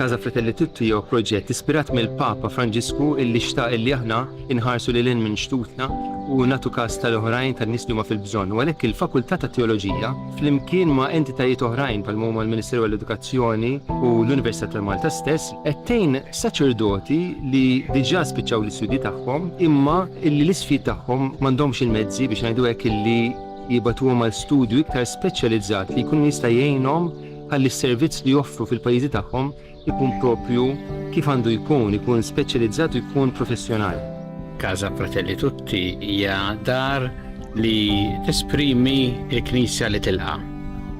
Casa Fratelli Tutti jew proġett ispirat mill-Papa Franġisku illi xtaq illi aħna inħarsu lil minn xtutna u nagħtu każ tal-oħrajn tan-nies li huma fil-bżonn. U għalhekk il-Fakultà ta' Teoloġija flimkien ma' entitajiet oħrajn bħal huma l-Ministeru għall-Edukazzjoni u l-Università ta' Malta stess qed tgħin saċerdoti li diġà spiċċaw l-istudji tagħhom imma illi l-isfid tagħhom m'għandhomx il-mezzi biex ngħidu hekk illi jibatuhom għal studju iktar speċjalizzat li jkun jista' jgħinhom ħalli s-servizz li joffru fil-pajjiżi tagħhom ikun propju kif għandu ikun speċjalizzat u jkun professjonali. Casa Fratelli Tutti hija dar li tesprimi l-Knisja li tilqa'.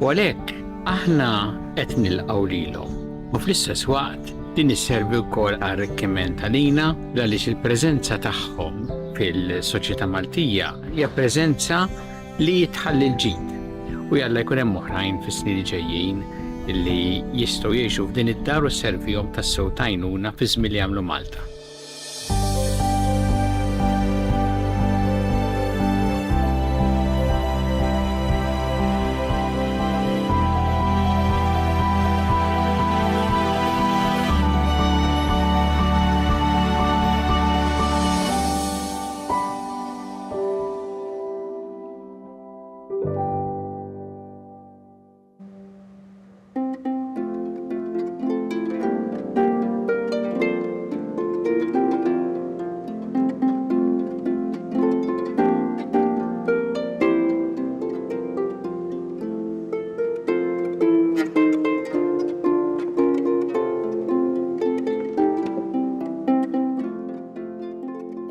U għalhekk aħna qed nilqgħu lilhom. U fl-istess waqt din isservi wkoll għar-arricchiment għalina għaliex il-preżenza tagħhom fil-soċjetà Maltija hija preżenza li jitħalli l-ġid. U jalla jkun hemm oħrajn fis-snin ġejjin illi jistgħu jgħixu f'din id-dar u sservihom tas-sew tajnuna fi żmien li jagħmlu Malta.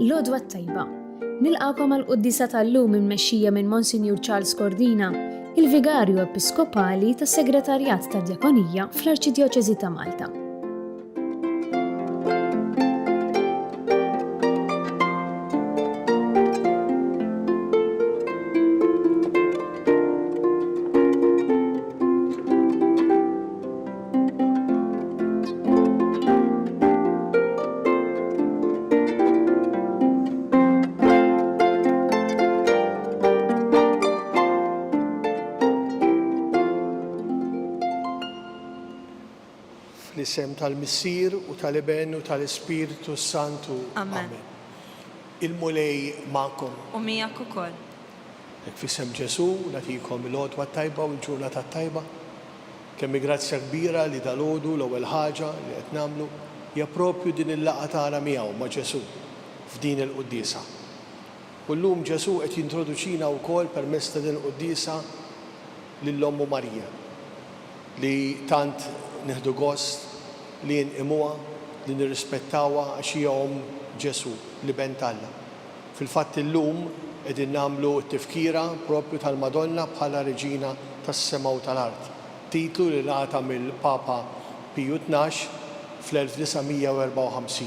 L-għodwa tajba. Nilqakom għal-Quddisa tal-lum immexxija minn Monsignor Charles Cordina, il-Vigarju Episkopali tas-Segretarjat tad-Djakonija fl-Arċidjoċeżi ta' Malta. Fl-isem tal-Missier u tal-Iben u tal-Ispiritu Santu. Amen. Il-mulej ma'kom. U miegħek ukoll. F'isem Ġesu nagħtikom l-għodwa tajba u l-ġurnata tajba. Kemm grazzja kbira li dal-għodu l-ewwel ħaġa li qed nagħmlu hija proprju din il-laqgħa tagħna miegħu ma' Ġesu f'din il-Qudiesa. U llum Ġesu qed jintroduċina wkoll permezz ta' din il-Qudiesa lill-Ommu Marija li tant nieħdu gost li nqimuha, li nirrispettawha għax hija Ġesu li ben Alla. Fil-fatt illum qegħdin nagħmlu t-tifkira proprju tal-Madonna bħala Reġina tas-sema u tal-art. Titlu li ngħata mill-Papa Piju XII fl-1954.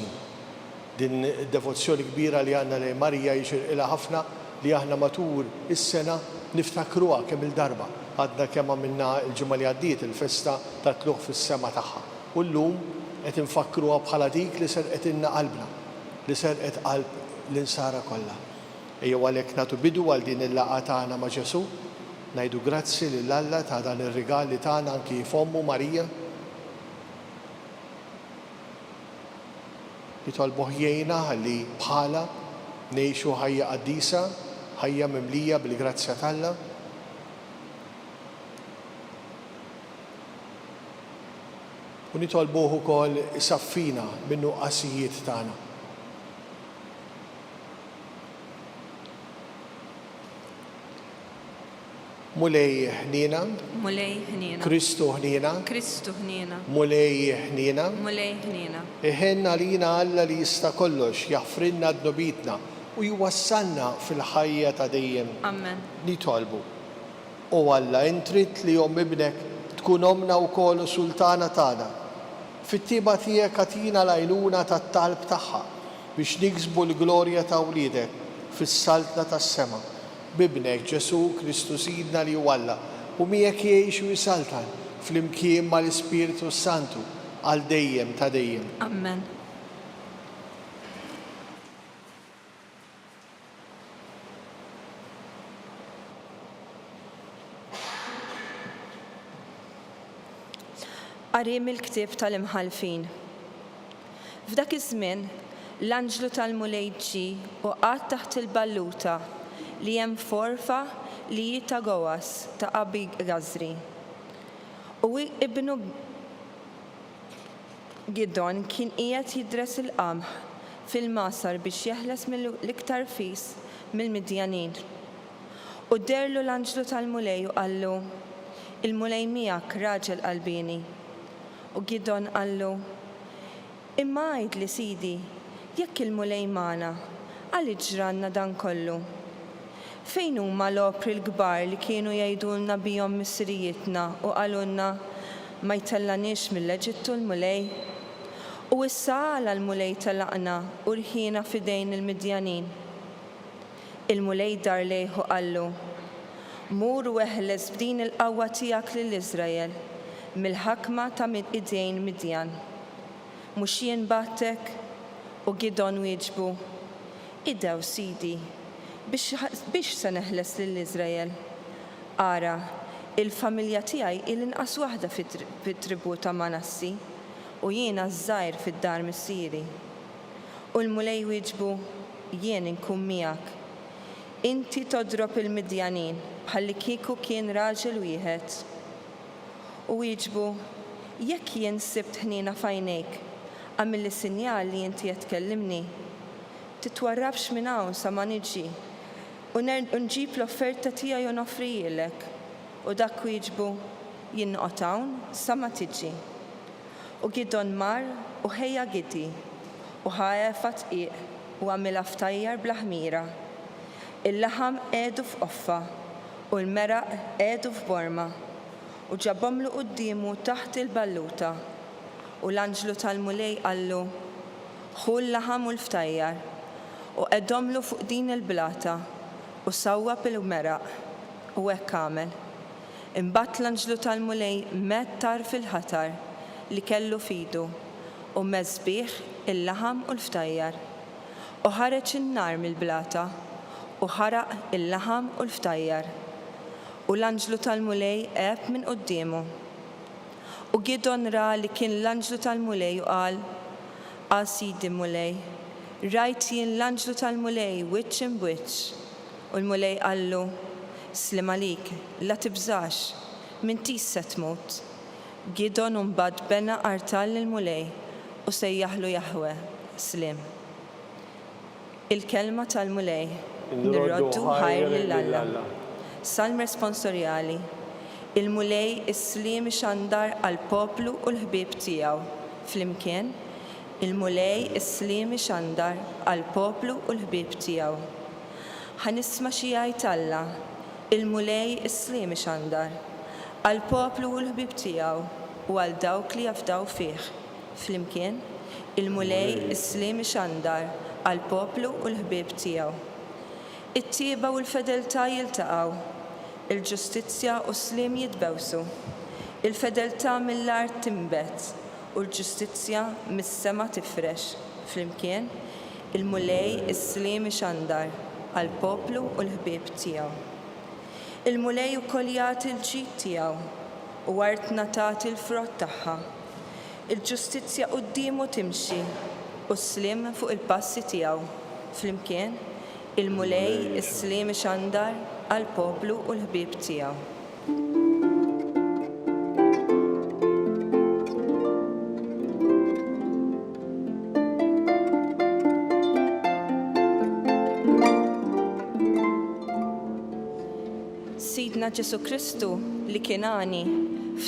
Din id-devozzjoni kbira li għandna lejn Marija jixirqilha ħafna li aħna matul is-sena niftakruha kemm il-darba. Għadna kemm għamilna l-ġimgħa li għaddiet il-festa ta' tluħ fis-sema tagħha. U llum qed infakruha bħala dik li serqet inna qalbna, li serqet qalb l-insara kollha. Ejjew għalhekk nagħtu bidu għal din il-laqgħa tagħna ma' Ġesu, ngħidu grazzi lil Alla ta' dan ir-rigal li tagħna anki f'Ommu Marija. Jitolbu ħjejna ħalli bħala ngħixu ħajja qaddisa, ħajja mimlija bil-grazzja t'Alla. U nitolbuh ukoll isaffina min-nuqqasijiet tagħna. Mulej ħniena, Mulej ħniena. Kristu ħniena, Kristu ħniena. mulej ħniena. Mulej ħniena. Iħenna lina Alla li jista' kollox jaffrinna d-nobitna u jwassalna fil-ħajja ta' dejjem. Amen. Nitolbu. U Alla intrit li jom ibnek tkun omna wkoll sultana tagħna. Fit-tiba tiegħek għatina l-għajnuna tat-talb tagħha biex niksbu l-glorja ta' wliedek fis-saltna tas-sema. Bibnek Ġesu Kristu Sidna li hu Alla u miegħek jgħix u jisaltan fl-imkien mal-Ispiritu Santu għal dejjem ta' dejjem. Amen. Qarim il-ktieb tal-imħalfin. F'dak iż-żmien, l-anġlu tal-mulej ġie u qatt taħt il-balluta li hemm forfa li ta' Gowas ta' Abi Gazri. U ibnu Gidon kien qiegħed jidres il-qamħ fil-masar biex jeħles mill-iktar fis mill-Midjanin. U derlu l-anġlu tal-mulej u qallu, il-mulej miegħek raġel qalbini. U Gidon qallu, imma għajd li sidi, jekk il-mulej magħna, għalli ġranna dan kollu. Fejn huma l-opri l-kbar li kienu jgħidulna bihom missirijietna u qalulna ma jtellanix mill-Eġittu l-mulej? U issa għala l-mulej tellaqna u rħina fidejn il-Midjanin. Il-mulej dar lejh u qallu, mur u eħles b'din il-qawwa tiegħek lill-Iżrael mill-ħakma ta' idejn Midjan. Mhux jien battek? U Gidon wieġbu, idew sidi, biex se neħles lill-Iżrael. Ara, il-familja tiegħi il-inqas waħda fit-tribu ta' Manassi u jiena żgħir fid-dar missieri. U l-mulej wieġbu, jien inkun miegħek. Inti todrob il-Midjanin bħalli kieku kien raġel wieħed. U wieġbu, jekk jien sibt ħnina f'għajnejk, għamilli sinjal li inti qed tkellimni. Titwarrabx minn hawn sa ma niġi u nġib l-offerta tiegħi u nofrijilek. U dak wieġbu, jien noqgħod hawn sa ma tiġi. U Gidon mar u ħejja Gidi u ħajefa tqiq u għamilha ftajjar bl-ħmira. Il-laħam qiegħdu f'qoffa u l-meraq qiegħdu f'borma u ġabhomlu qudiemu taħt il-balluta. U l-anġlu tal-mulej qallu, ħu l-laħam u l-ftajjar u qedhomlu fuq din il-blata u sawwab il-meraq u hekk għamel. Imbagħad l-anġlu tal-mulej mettar fil-ħatar li kellu fidu u meżbieħ il-laħam u l-ftajjar. U ħareġ in-nar mill-blata u ħaraq il-laħam u l-ftajjar. U l-anġlu tal-mulej qeb minn qudiemu. U Gidon ra li kien l-anġlu tal-mulej u qal, sidi mulej, rajt jien l-anġlu tal-mulej wiċċ imbiċċ. U l-mulej qallu, slim għalik, la tibżax, minn tis se tmut. Gidon mbagħad bena qartal lill-mulej u sejjaħlu Jahwe, slim. Il-kelma tal-mulej nirroddu ħajr lill-Alla. Salm responsorjali. Il-mulej is-slim ixandar għall-poplu u l-ħbieb tiegħu. Flimkien, il-mulej is-slim ixandar għall-poplu u l-ħbieb tiegħu. Ħanisma' xi jgħid Alla, il-mulej is-slim ixandar għall-poplu u l-ħbieb tiegħu u għal dawk li jafdaw fih. Flimkien, il-mulej is-slim ixandar għall-poplu u l-ħbieb tiegħu. It-tieba u l-fedeltà jiltaqgħu, il-ġustizzja u s-slim jitbewsu. Il-fedeltà mill-art timbet u l-ġustizzja mis-sema tifrex. Flimkien, il-mulej is-slim ixandar għall-poplu u l-ħbieb tiegħu. Il-mulej ukoll jagħti l-ġid tiegħu u art nagħti l-frott tagħha. Il-ġustizzja qudiemu timxi u s-slim fuq il-passi tiegħu. Flimkien, il-mulej is-slim ixandar għall-poplu u l-ħbieb tiegħu. Sidna Ġesu Kristu li kien għani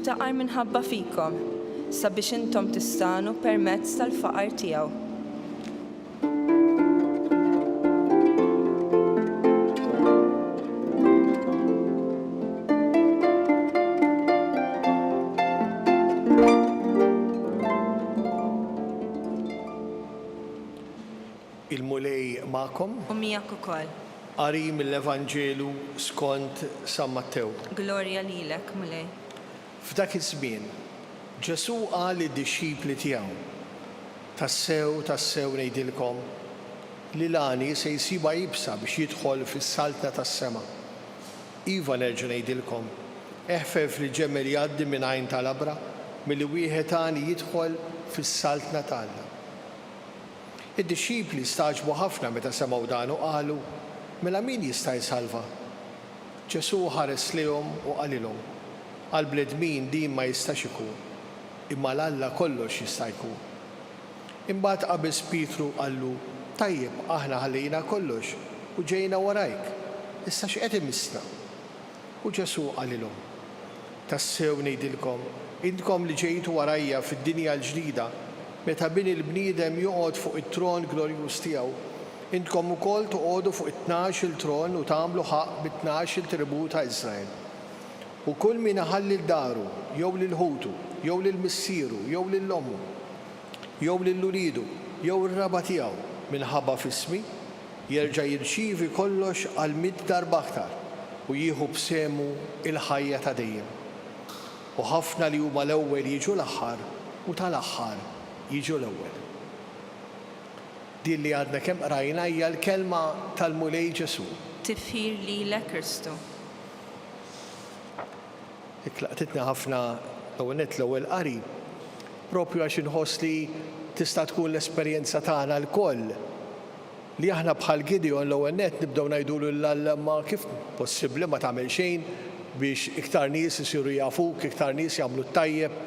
ftaqar minħabba fikom sabiex intom tistanu permezz tal-faqar tiegħu. Il-mulej ma'kom, U miegħek ukoll. qari mill-Evanġelu skont San Mattew. Glorja lilek, mulej. F'dak iż-żmien, Ġesu qal lid-dixxipli tiegħu, tassew ngħidilkom li l-għani se jsiba jibsa biex jidħol fis-saltna tas-sema. Iva nerġa' ngħidilkom, eħfef li ġemel jgħaddi minn għajn tal-abra milli wieħed għani jidħol fis-saltna tagħna. Id-disċipli staġbu ħafna meta semgħu dan u qalu, mela min jista' jsalva? Ġesu ħares lihom u qalilhom, għall-bnedmin din ma jistax ikun, imma l-Alla kollox jista' jkun. Imbagħad qabeż Pietru qallu, tajjeb aħna ħallejna kollox u ġejna warajk, issa x'qed imissna? U Ġesu qalilhom, tassew ngħidilkom, intkom li ġejtu warajja fid-dinja l-ġdida, meta bin il-bniedem joqgħod fuq it-tron glorjuż tiegħu, intkom ukoll toqgħodu fuq it-12 tron u tagħmlu ħaq bit-12 tribù ta' Iżrael. U kull min iħalli l-daru, jew lil ħutu, jew lil missieru, jew lil ommu, jew lil ulidu, jew ir-raba tiegħu minħabba f'ismi, jerġa' jirċievi kollox għal 100 darba aktar u jieħu b'semu il-ħajja ta' dejjem. U ħafna li huma l-ewwel jiġu l-aħħar u tal-aħħar jiġu l-ewwel. Din li għadna kemm qrajna hija l-kelma tal-mulej Ġesu. Tifħir lilek Kristu. Iklaqtitna ħafna l-ewwel qari, propju għax inħoss li tista' tkun l-esperjenza tagħna l-koll li aħna bħal Gideon l-ewwel nett nibdew ngħidulu l-Alla ma kif possibbli ma tagħmel xejn biex iktar nies isiru jafuk, iktar nies jagħmlu t-tajjeb,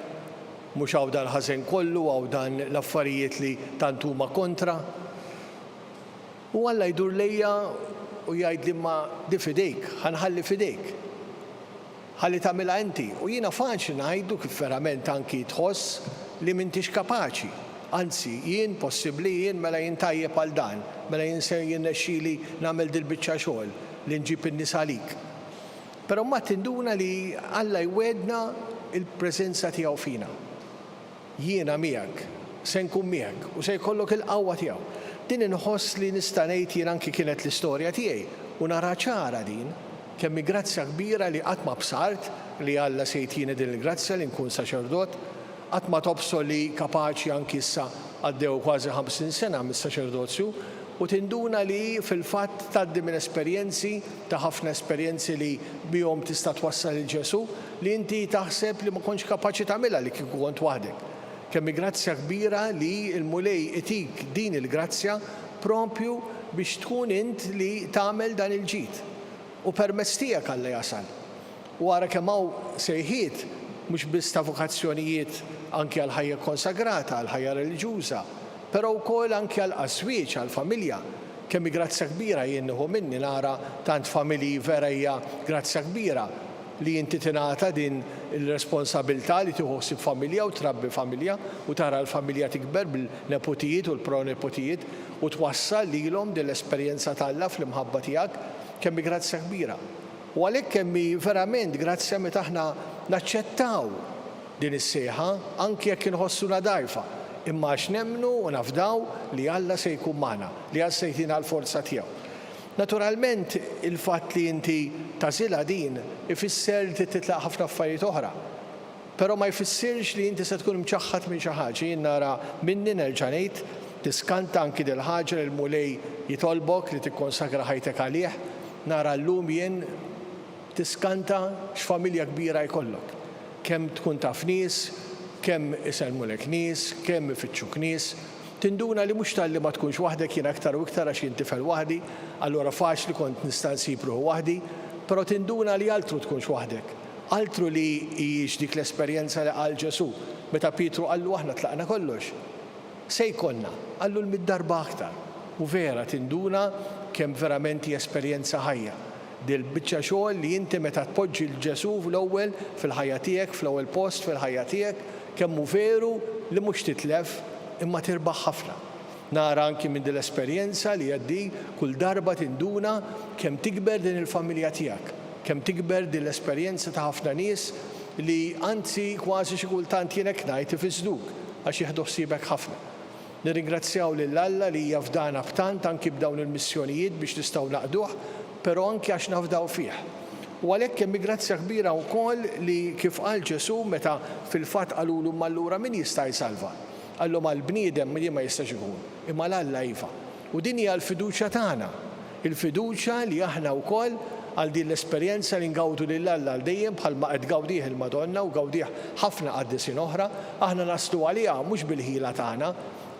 mhux hawn dan ħażen kollu, hawn dan l-affarijiet li tant huma kontra. U Alla jdur lejja u jgħidli ma di fidejk, ħanħalli fidejk. Ħalli tagħmilha inti. U jiena faċli ngħidu kif verament anki tħoss li m'intix kapaċi. Anzi, jien possibbli jien mela jien tajjeb għal dan, mela jien se jinnexxieli nagħmel dil-biċċa xogħol li nġib in-nies għalik. Però ma tinduna li Alla jwedna il-preżenza tiegħu fina. Jiena miegħek, se nkun miegħek u se jkollok il-qawwa tiegħu. Din inħoss li nista' ngħid jien anki kienet l-istorja tiegħi u nara ċara din kemm grazzja kbira li qatt ma bsart li Alla se jtini din il-grazzja li nkun saċerdot, qatt ma tobsol li kapaċi anki issa għaddew kważi 50 sena mis-saċerdozju u tinduna li fil-fatt tgħaddi minn esperjenzi ta' ħafna esperjenzi li bihom tista' twassal il Ġesu li inti taħseb li ma kontx kapaċi tagħmilha li kieku kont waħdek. Kemm grazzja kbira li l-mulej itik din il-grazzja propju biex tkun int li tagħmel dan il-ġid. U permezz tiegħek Alla jasal. U wara kemm hawn sejħiet mhux biss ta' vokazzjonijiet anke għal ħajja konsagrata, għal ħajja reliġjuża, però wkoll anke għal qaswiċ, għal familja. Kemm grazzja kbira jien nieħu minni nara tant familji vera hija grazzja kbira li inti tingħata din il-responsabilità li tieħossib familja u trabbi familja u tara l-familja tikber bil-nepotijiet u l-pronepotijiet u twassal lilhom din l-esperjenza tal-Alla fl-imħabba tiegħek kemm grazzja kbira. U għalhekk kemm verament grazzja meta aħna naċċettaw din is-sejħa anke jekk inħossuna dgħajfa, imma għax nemmnu u nafdaw li Alla se jkun magħna, li Alla se jtina l-forza tiegħu. Naturalment il-fatt li inti tażilha din ifisser li titlaq ħafna affarijiet oħra. Però ma jfissirx li inti se tkun mċaħħad minn xi ħaġa. Jien nara minni nerġa' ngħid tiskanta anki dil ħaġa li l-mulej jitolbok li tikkonsagra ħajtek għalih, nara llum jien tiskanta x'familja kbira jkollok. Kemm tkun taf nies, kemm iselmulek nies, kemm ifittxuk nies. Tinduna li mhux talli ma tkunx waħdek jien aktar u iktar għax jintifel waħdi, allura faċli kont nista' nsib ruħu waħdi, però tinduna li altru tkunx waħdek. Altru li hijiex dik l-esperjenza li qal Ġesu. Meta Pietru qallu aħna tlaqna kollox. Se jkollna, qallu l-mid-darba aktar. U vera tinduna kemm verament hi esperjenza ħajja. Dil-biċċa xogħol li inti meta tpoġġi l-Ġesu fl-ewwel fil-ħajja tiegħek, fl-ewwel post fil-ħajja tiegħek, kemm hu veru li mhux titlef imma tirbaħ ħafna. Nara anki minn din l-esperjenza li għaddi kull darba tinduna kemm tikber din il-familja tiegħek, kemm tikber din l-esperjenza ta' ħafna nies li anzi kważi xi kultant jien hekk ngħid ifisduk għax jieħdu ħsiebek ħafna. Nirringrazzjaw lil Alla li hija fdana b'tant anki b'dawn il-missjonijiet biex nistgħu naqduh, però anki għax nafdaw fih. U għalhekk hemm grazzja kbira wkoll li kif qal Ġesu meta fil-fatt qalulu allura min jista' jsalva. Għallu mal-bniedem li ma jistax ikun, imma l-Alla iva. U din hija l-fiduċja tagħna, il-fiduċja li aħna wkoll għal din l-esperjenza li ngawdu lill-Alla għal dejjem bħalma qed gawdih il-Madonna u gawdih ħafna qaddisin oħra, aħna naslu għaliha mhux bil-ħila tagħna,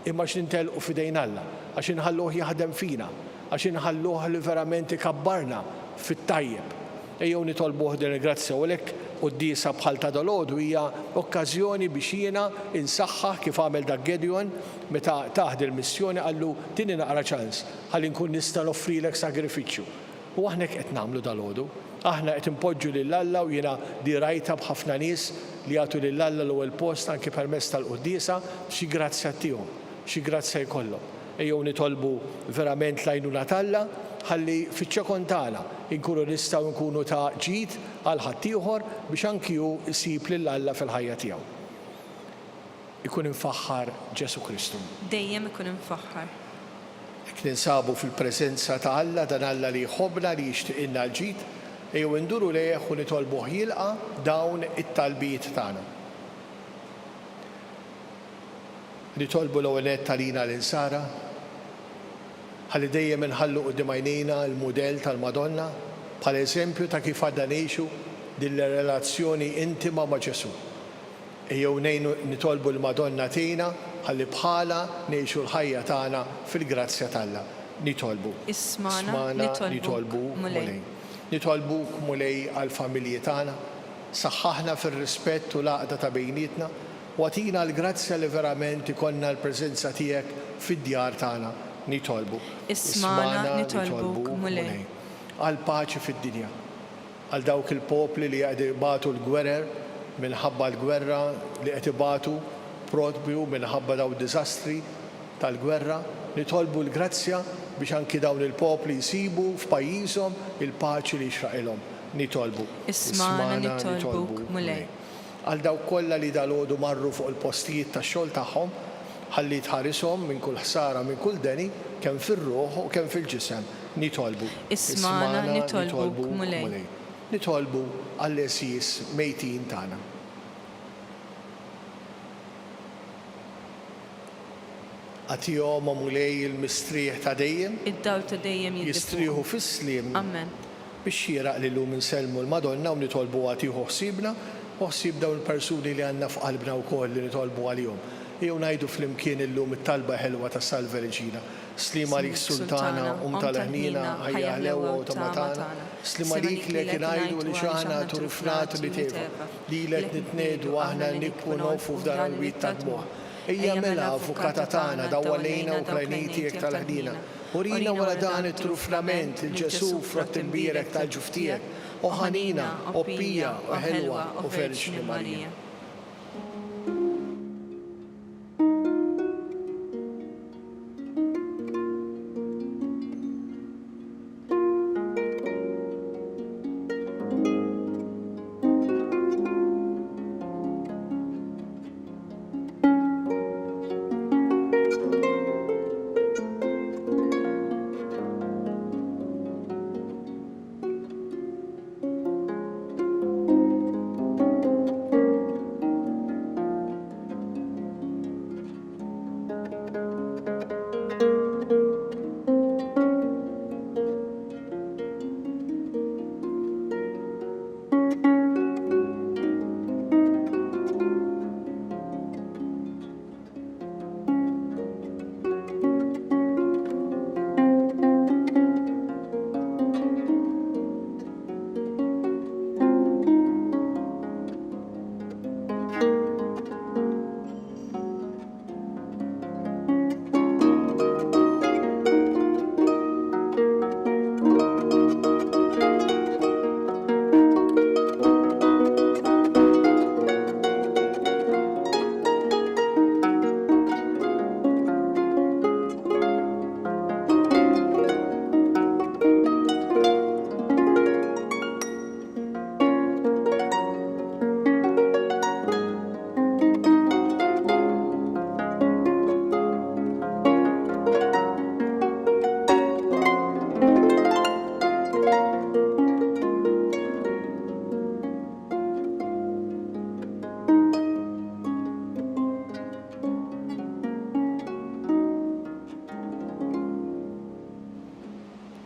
imma x'nintelqu f'idejn Alla, għax inħalluh jaħdem fina, għax inħalluh li verament ikabbarna fit-tajjeb. Ejjew nitolbuh din il-grazzja u lek qudiesa bħal ta' dalodu hija okkażjoni biex jiena insaħħaħ kif għamel dak Gedeon meta taħdi l-missjoni qallu tieni naqra ċans ħalli nkun nista' noffrilek sagrifiċċju. U aħna qed nagħmlu dalodu, aħna qed impoġġu lill-Alla u jiena di rajta b'ħafna nies li jagħtu lill-Alla l-ewwel post anke permezz tal-qudiesa xi grazzja tiegħu, xi grazzja jkollhom. Ejjew nitolbu verament l-għajnuna tal-Alla ħalli fiċ-ċekon tagħna inkunu nistgħu nkunu ta' ġid għal ħaddieħor biex anki hu jsib lill-Alla fil-ħajja tiegħu. Ikun infaħħar Ġesu Kristu. Dejjem ikun infaħħar. Jekk ninsabu fil-preżenza ta' Alla, dan Alla li jħobbna li jixtieqilna l-ġid, ejjew induru lejh u nitolbuh jilqa' dawn it-talbijiet tagħna. Nitolbu l-ewwel nett għalina l-insara, ħalli dejjem inħallu quddiem għajnejna l-mudell tal-Madonna bħal eżempju ta' kif għadna ngħixu din relazzjoni intima ma' Ġesu. Ejjew nitolbu l-Madonna tgħinna ħalli bħala ngħixu l-ħajja tagħna fil-grazzja tagħha. Nitolbu. Ismana nitolbu mulej. Nitolbuk mulej għall-familji tagħna, saħħaħna fir-rispett u l-għaqda ta' bejnietna u għatina l-grazzja li verament ikollna l-preżenza tiegħek fid-djar tagħna. Nitolbu. Ismana nitolbuk mulej. Għal paċi fid-dinja, għal dawk il-popli li qed ibatu l-gwerer minħabba l-gwerra li qed ibatu propju minħabba daw id-diżastri tal-gwerra, nitolbu l-grazzja biex anki dawn il-popli jsibu f'pajjiżhom il-paċi li jxraqilhom. Nitolbu. Ismana nitolbuk mulej. Għal dawk kollha li dalgħodu marru fuq il-postijiet tax-xogħol tagħhom ħalli tħarishom minn kull ħsara minn kull deni kemm fir-ruħ u kemm fil-ġisem. Nitolbu. Ismana nitolbuk mulej. Nitolbu għall-esis mejtin tagħna. Għatihom mulej il-mistrieħ ta' dejjem, Id-dawl ta' dejjem jistrieħu fis-sliem Amen. biex jiraq lilhom inselmu l-Madonna u nitolbu għatiħu ħsiebna u ħsieb dawn il-persuni li għandna f'qalbna wkoll li nitolbu għalihom. Jew ngħidu flimkien illum it-talba ħelwa ta' Salve Reġina. Slima lik sultana tal-ħnina ħajja ħlewa u tamatana. Slima lik li kien ngħidu li xaħna turifnat li tefa. Lilek nitnedu aħna nikbu nofu f'dar il-wit ta' dmuħ. Ejja mela avukata tagħna dawwalejna u krajnitiek tal-ħdina. Urina wara dan it-truflament il-Ġesu frott il-birek tal-ġuftijek. U ħanina, oppija, u ħelwa, u Verġni Marija.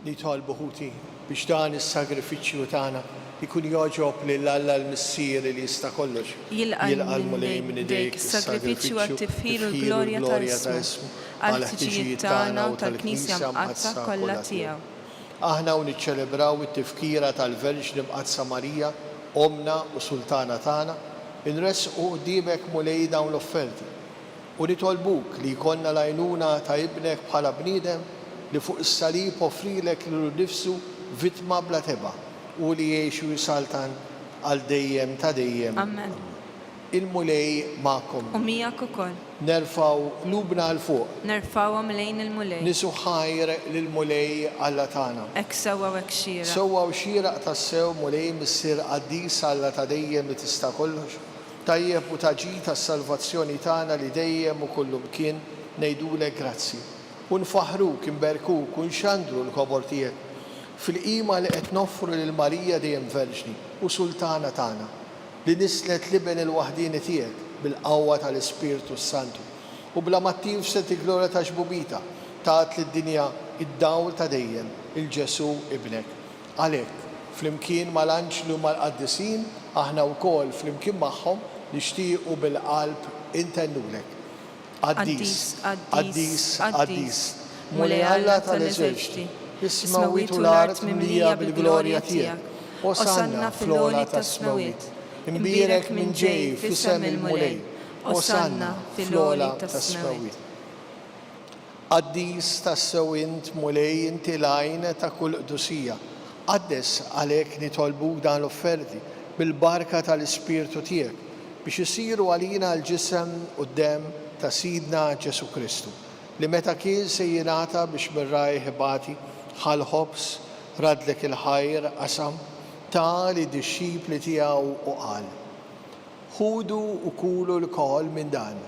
Nitolbu ħuti biex dan is-sagrifiċċju tagħna ikun joġob lil Alla l-Missier li jista' kollox. Jilqa' l-mulej minn idejk is-sagrifiċċju għat-tifħir u l-glorja ta' ismu għal ħtiġijiet tagħna u tal-Knisja mqazza kollha tiegħu. Aħna u niċċelebraw it-tifkira tal-Verġni Mqazza Marija, Omna u Sultana tagħna, inresqu quddiemek mulej dawn l-offerti u nitolbuk li jkollna l-għajnuna ta' ibnek bħala bniedem li fuq is-salib offrilek lilu nnifsu vittma bla teba u li jgħixu jisaltan għal dejjem ta' dejjem. Amen. Il-mulej ma'kom. U miegħek ukoll. Nerfaw lubna l fuq. Nerfawhom lejn il-mulej. Nisu ħajr lill-mulej Alla tagħna. Hekk sewwa u hekk xieraq. Sewwa u xieraq tassew mulej missier qaddis Alla ta' dejjem li tista' kollox. Tajjeb u taġi tas-salvazzjoni tagħna li dejjem u kullu mkien ngħidulek grazzi. U nfaħruk, inberkuk u nxandru l-kobor tiegħek fil-qima li qed noffru lil Marija dejjem Verġni u Sultana tagħna li nislet liben il-waħdini tiegħek bil-qawwa tal-Ispirtu Santu u bla mattiv se tiglora ta' ġbubita tat lid-dinja id-dawl ta' dejjem il-Ġesu ibnek. Għalhekk flimkien mal-anġlu mal-qaddisin aħna wkoll flimkien magħhom nixtiequ bil-qalb intennulek. Qaddis, qaddis, qaddis, mulej Alla tal-eżerċti, is-smawiet u l-art mimlija bil-glorja tiegħek. Osanna fil-għola tas-smawiet. Imbierek minn ġej f'isem il-mulej. Osanna fil-għola tas-smawiet. Qaddis tas-sewint mulej inti l-għajn ta' kull qdusija. Qaddes għalhekk nitolbuk dan l-offerti bil-barka tal-Ispirtu tiegħek biex isiru għalina l-ġisem u d-dem ta' Sidna Ġesu Kristu li meta kien se jingħata biex mir-raj ħibati ħal-ħobs radlek il-ħajr qasam ta' li d-disċipli tiegħu u qal. Ħudu u kulu l-kol minn dan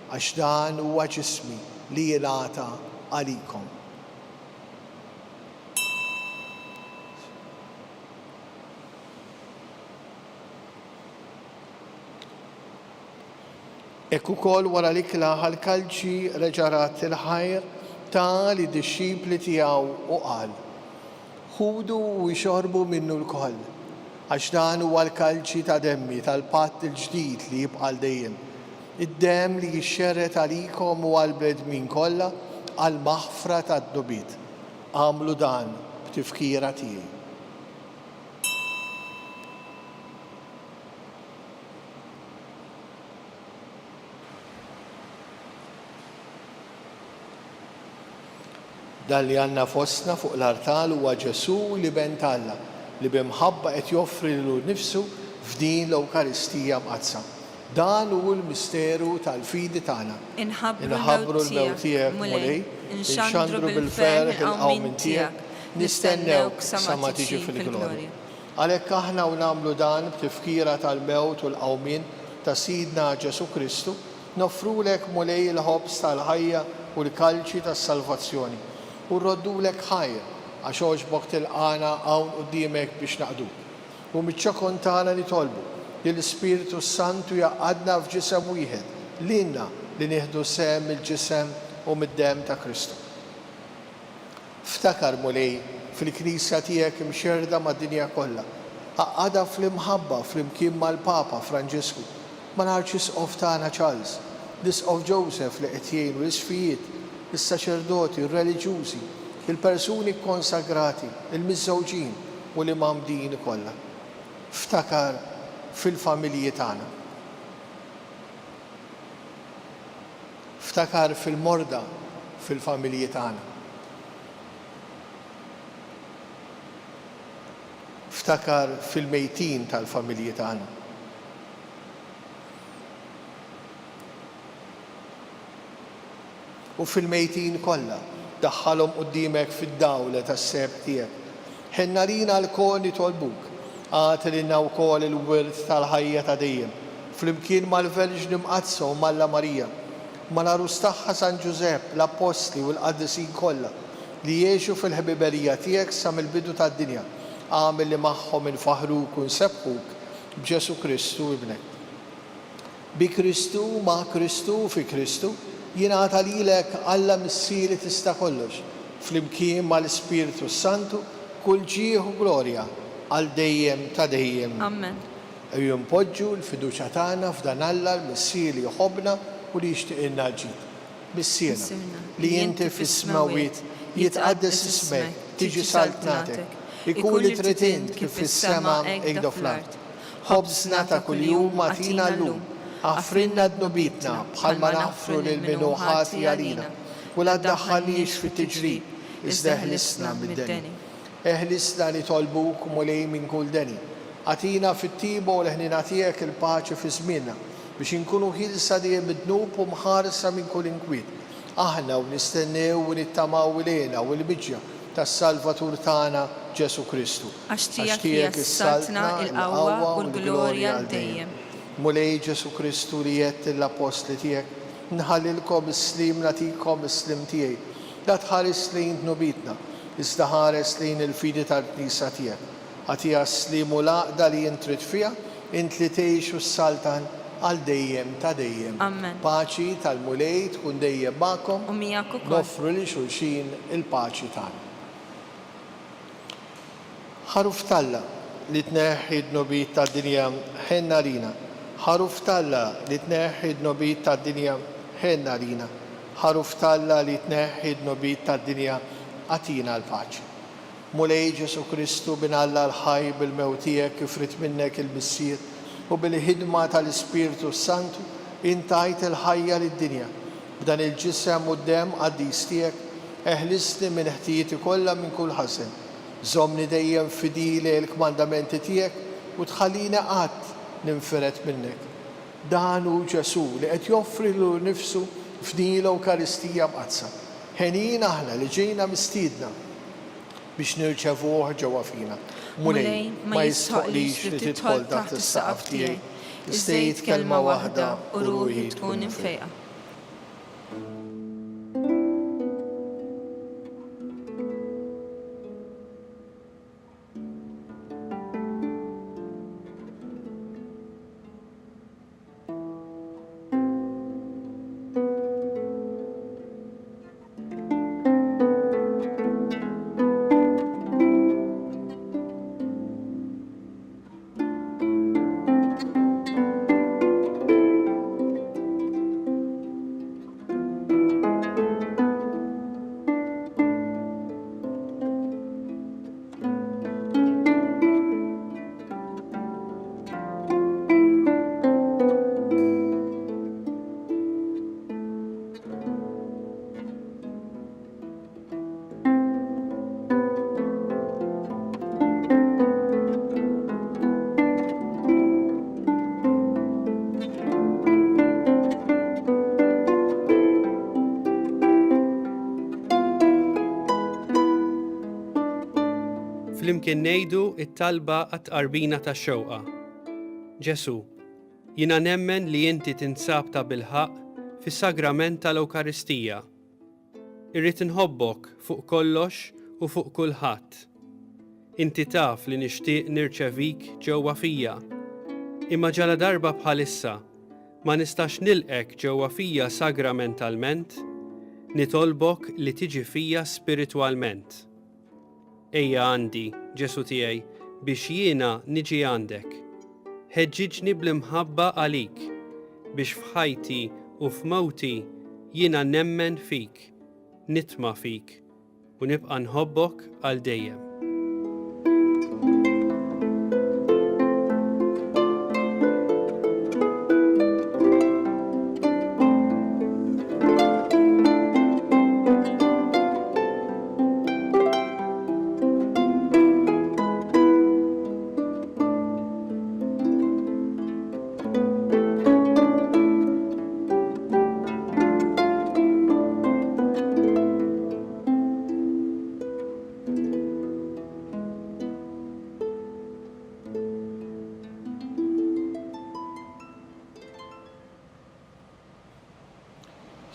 għax dan huwa ġismi li jingħata għalikom. Ekk ukoll wara li klaħa l-kalċi reġarat il-ħajr ta' li d-disċipli tiegħu u qal. Ħudu u jxorbu minnu l-koll, għax dan huwa l-kalċi ta' demmi tal-patt il-ġdid li jibqa' dejjem. Id-demm li jixxerret għalikom u għall-bnedmin kollha għall-maħfra tad-dubiet. Għamlu dan b'tifkira tiegħi. Dan li għanna fostna fuq l-artal huwa Ġesu li ben Alla li bimħabba qed joffri lilu nnifsu f'din l-Ewkaristija mqazza. Dan hu l-misteru tal-fidi tagħna. Inħabbru l-mewt tiegħek mulej, inxandru bil-ferħ il-qawmin tiegħek, nistennewk sa ma tiġi fil-glorja. Għalhekk aħna u nagħmlu dan b'tifkira tal-mewt u l-qawmin ta' Sidna Ġesu Kristu, noffrulek mulej il-ħobs tal-ħajja u l-kalċi tas-salvazzjoni. U rroddulek ħajr għax oġbok tilqana hawn quddiemek biex naqduk. U miċ-ċokon tagħna nitolbu li l-Ispiritu Santu jaqgħadna f'ġisem wieħed lilna li nieħdu sehem mill-ġisem u mid-demm ta' Kristu. Ftakar mulej fil-Knisja tiegħek imxerda mad-dinja kollha. Aqgħadha fl-imħabba flimkien mal-Papa Franġisku, mal-Arċisqof tagħna Charles, l-Isqof Joseph li qed jgħinu l-isfijiet, is-saċerdoti, ir-reliġjużi, il-persuni konsagrati, il-miżżewġin u l-imamdin kollha. Ftakar fil-familji tagħna. Ftakar fil-morda fil-familji tagħna. Ftakar fil-mejtin tal-familji tagħna. U fil-mejtin kollha daħħalhom quddiemek fid-dawla tas-seb tiegħek. Ħenna lina l-kol nitolbuk, għati lilna wkoll il-wirt tal-ħajja ta' dejjem, flimkien mal-Verġni Mqazza u Malla Marija, mal-arus tagħha San Ġusepp, l-Apostli u l-Qaddisin kollha li jgħixu fil-ħbiberija tiegħek sa mill-bidu tad-dinja. Għamil li magħhom infaħruk u nsebbħuk b'Ġesu Kristu ibnek. Bi Kristu, ma' Kristu, fi Kristu, jingħata lilek Alla Missier li tista' kollox, flimkien mal-Ispirtu Santu, kull ġieħ u glorja għal dejjem ta' dejjem. Amen. Ejju npoġġu l-fiduċja tagħna f'dan Alla l-Missier li jħobbna u li jixtieq ilna ġid. Missierna li inti fis-smawiet jitqaddes ismek, tiġi saltnatek, ikun li trid int kif fis-sema hekk fl-art. Ħobżna ta' kuljum agħtina llum, aħfrinna dnubitna bħalma naħfru lil min hu ħati għalina, u la ddaħħalniex fit-tiġrib, iżda eħlisna mid-deni. Eħlisna nitolbuk mulej minn kull deni. Għatina fit-tiba u leħnina tiegħek il-paċi fi żmienna biex inkunu ħilsa dejjem id-dnub u mħarsa minn kull inkwiet. Aħna u nistennew u nittamaw ilejna u l-biġġa tas-Salvatur tagħna Ġesu Kristu. Għax tiegħek is-saltna, il-qawwa u l-glorja għal dejjem. Mulej Ġesu Kristu li jett l-apostli tiegħek, nħallilkom is-slim nagħtikom is-slim tiegħi. La tħares lejn dnubitna, iżda ħares lejn il-fidi tal-Knisja tiegħek. Għatija s-slim u laqda li jintrid fiha, int li tgħix u s-saltan għal dejjem ta' dejjem. Amen. Paċi tal-mulej tkun dejjem magħkom, U miegħek ukoll. noffru li xulxin il-paċi tagħna. Ħaruf Talla li tneħħi d-nobit tad-dinja ħenna lina. Ħaruf Talla li tneħħi d-nobit tad-dinja ħenna lina. Ħaruf Talla li tneħħi d-nobit tad-dinja għatina l-paċi. Mulej Ġesu Kristu bin Alla l-ħaj bil-mewt tiegħek kif rid minnek il-Missier u bil-ħidma tal-Ispirtu Santu intajt il-ħajja lid-dinja. B'dan il-ġisem u d-dem qaddis tiegħek eħlisni minn ħtijieti kollha minn kull ħażen. Żommni dejjem fidili l-kmandamenti tiegħek u tħallina qatt ninferet minnek. Dan hu Ġesu li qed joffri lu nifsu f'din l-Ewkaristija mqazza. Ħenin aħna li ġejna mistiedna biex nirċevuh ġewwa fina. Mulej ma jistħoqlix li tidħol taħt is-saqaf tiegħi. Istejt kelma waħda u ruħi tkun infejqa. Flimkien ngħidu it-talba għat-qarbina tax-xewqa. Ġesu, jiena nemmen li inti tinsab ta' bilħaq fis-sagrament tal-Ewkaristija. Irrid inħobbok fuq kollox u fuq kulħadd. Inti taf li nixtieq nirċevik ġewwa fija. Imma ġala darba bħalissa ma nistax nilqek ġewwa fija sagramentalment, nitolbok li tiġi fija spiritwalment. Ejja għandi, Ġesu tiegħi, biex jiena niġi għandek. Ħeġġiġni bl-imħabba għalik, biex f'ħajti u f'mowti jiena nemmen fik, nitma' fik, u nibqa' nħobbok għal dejjem.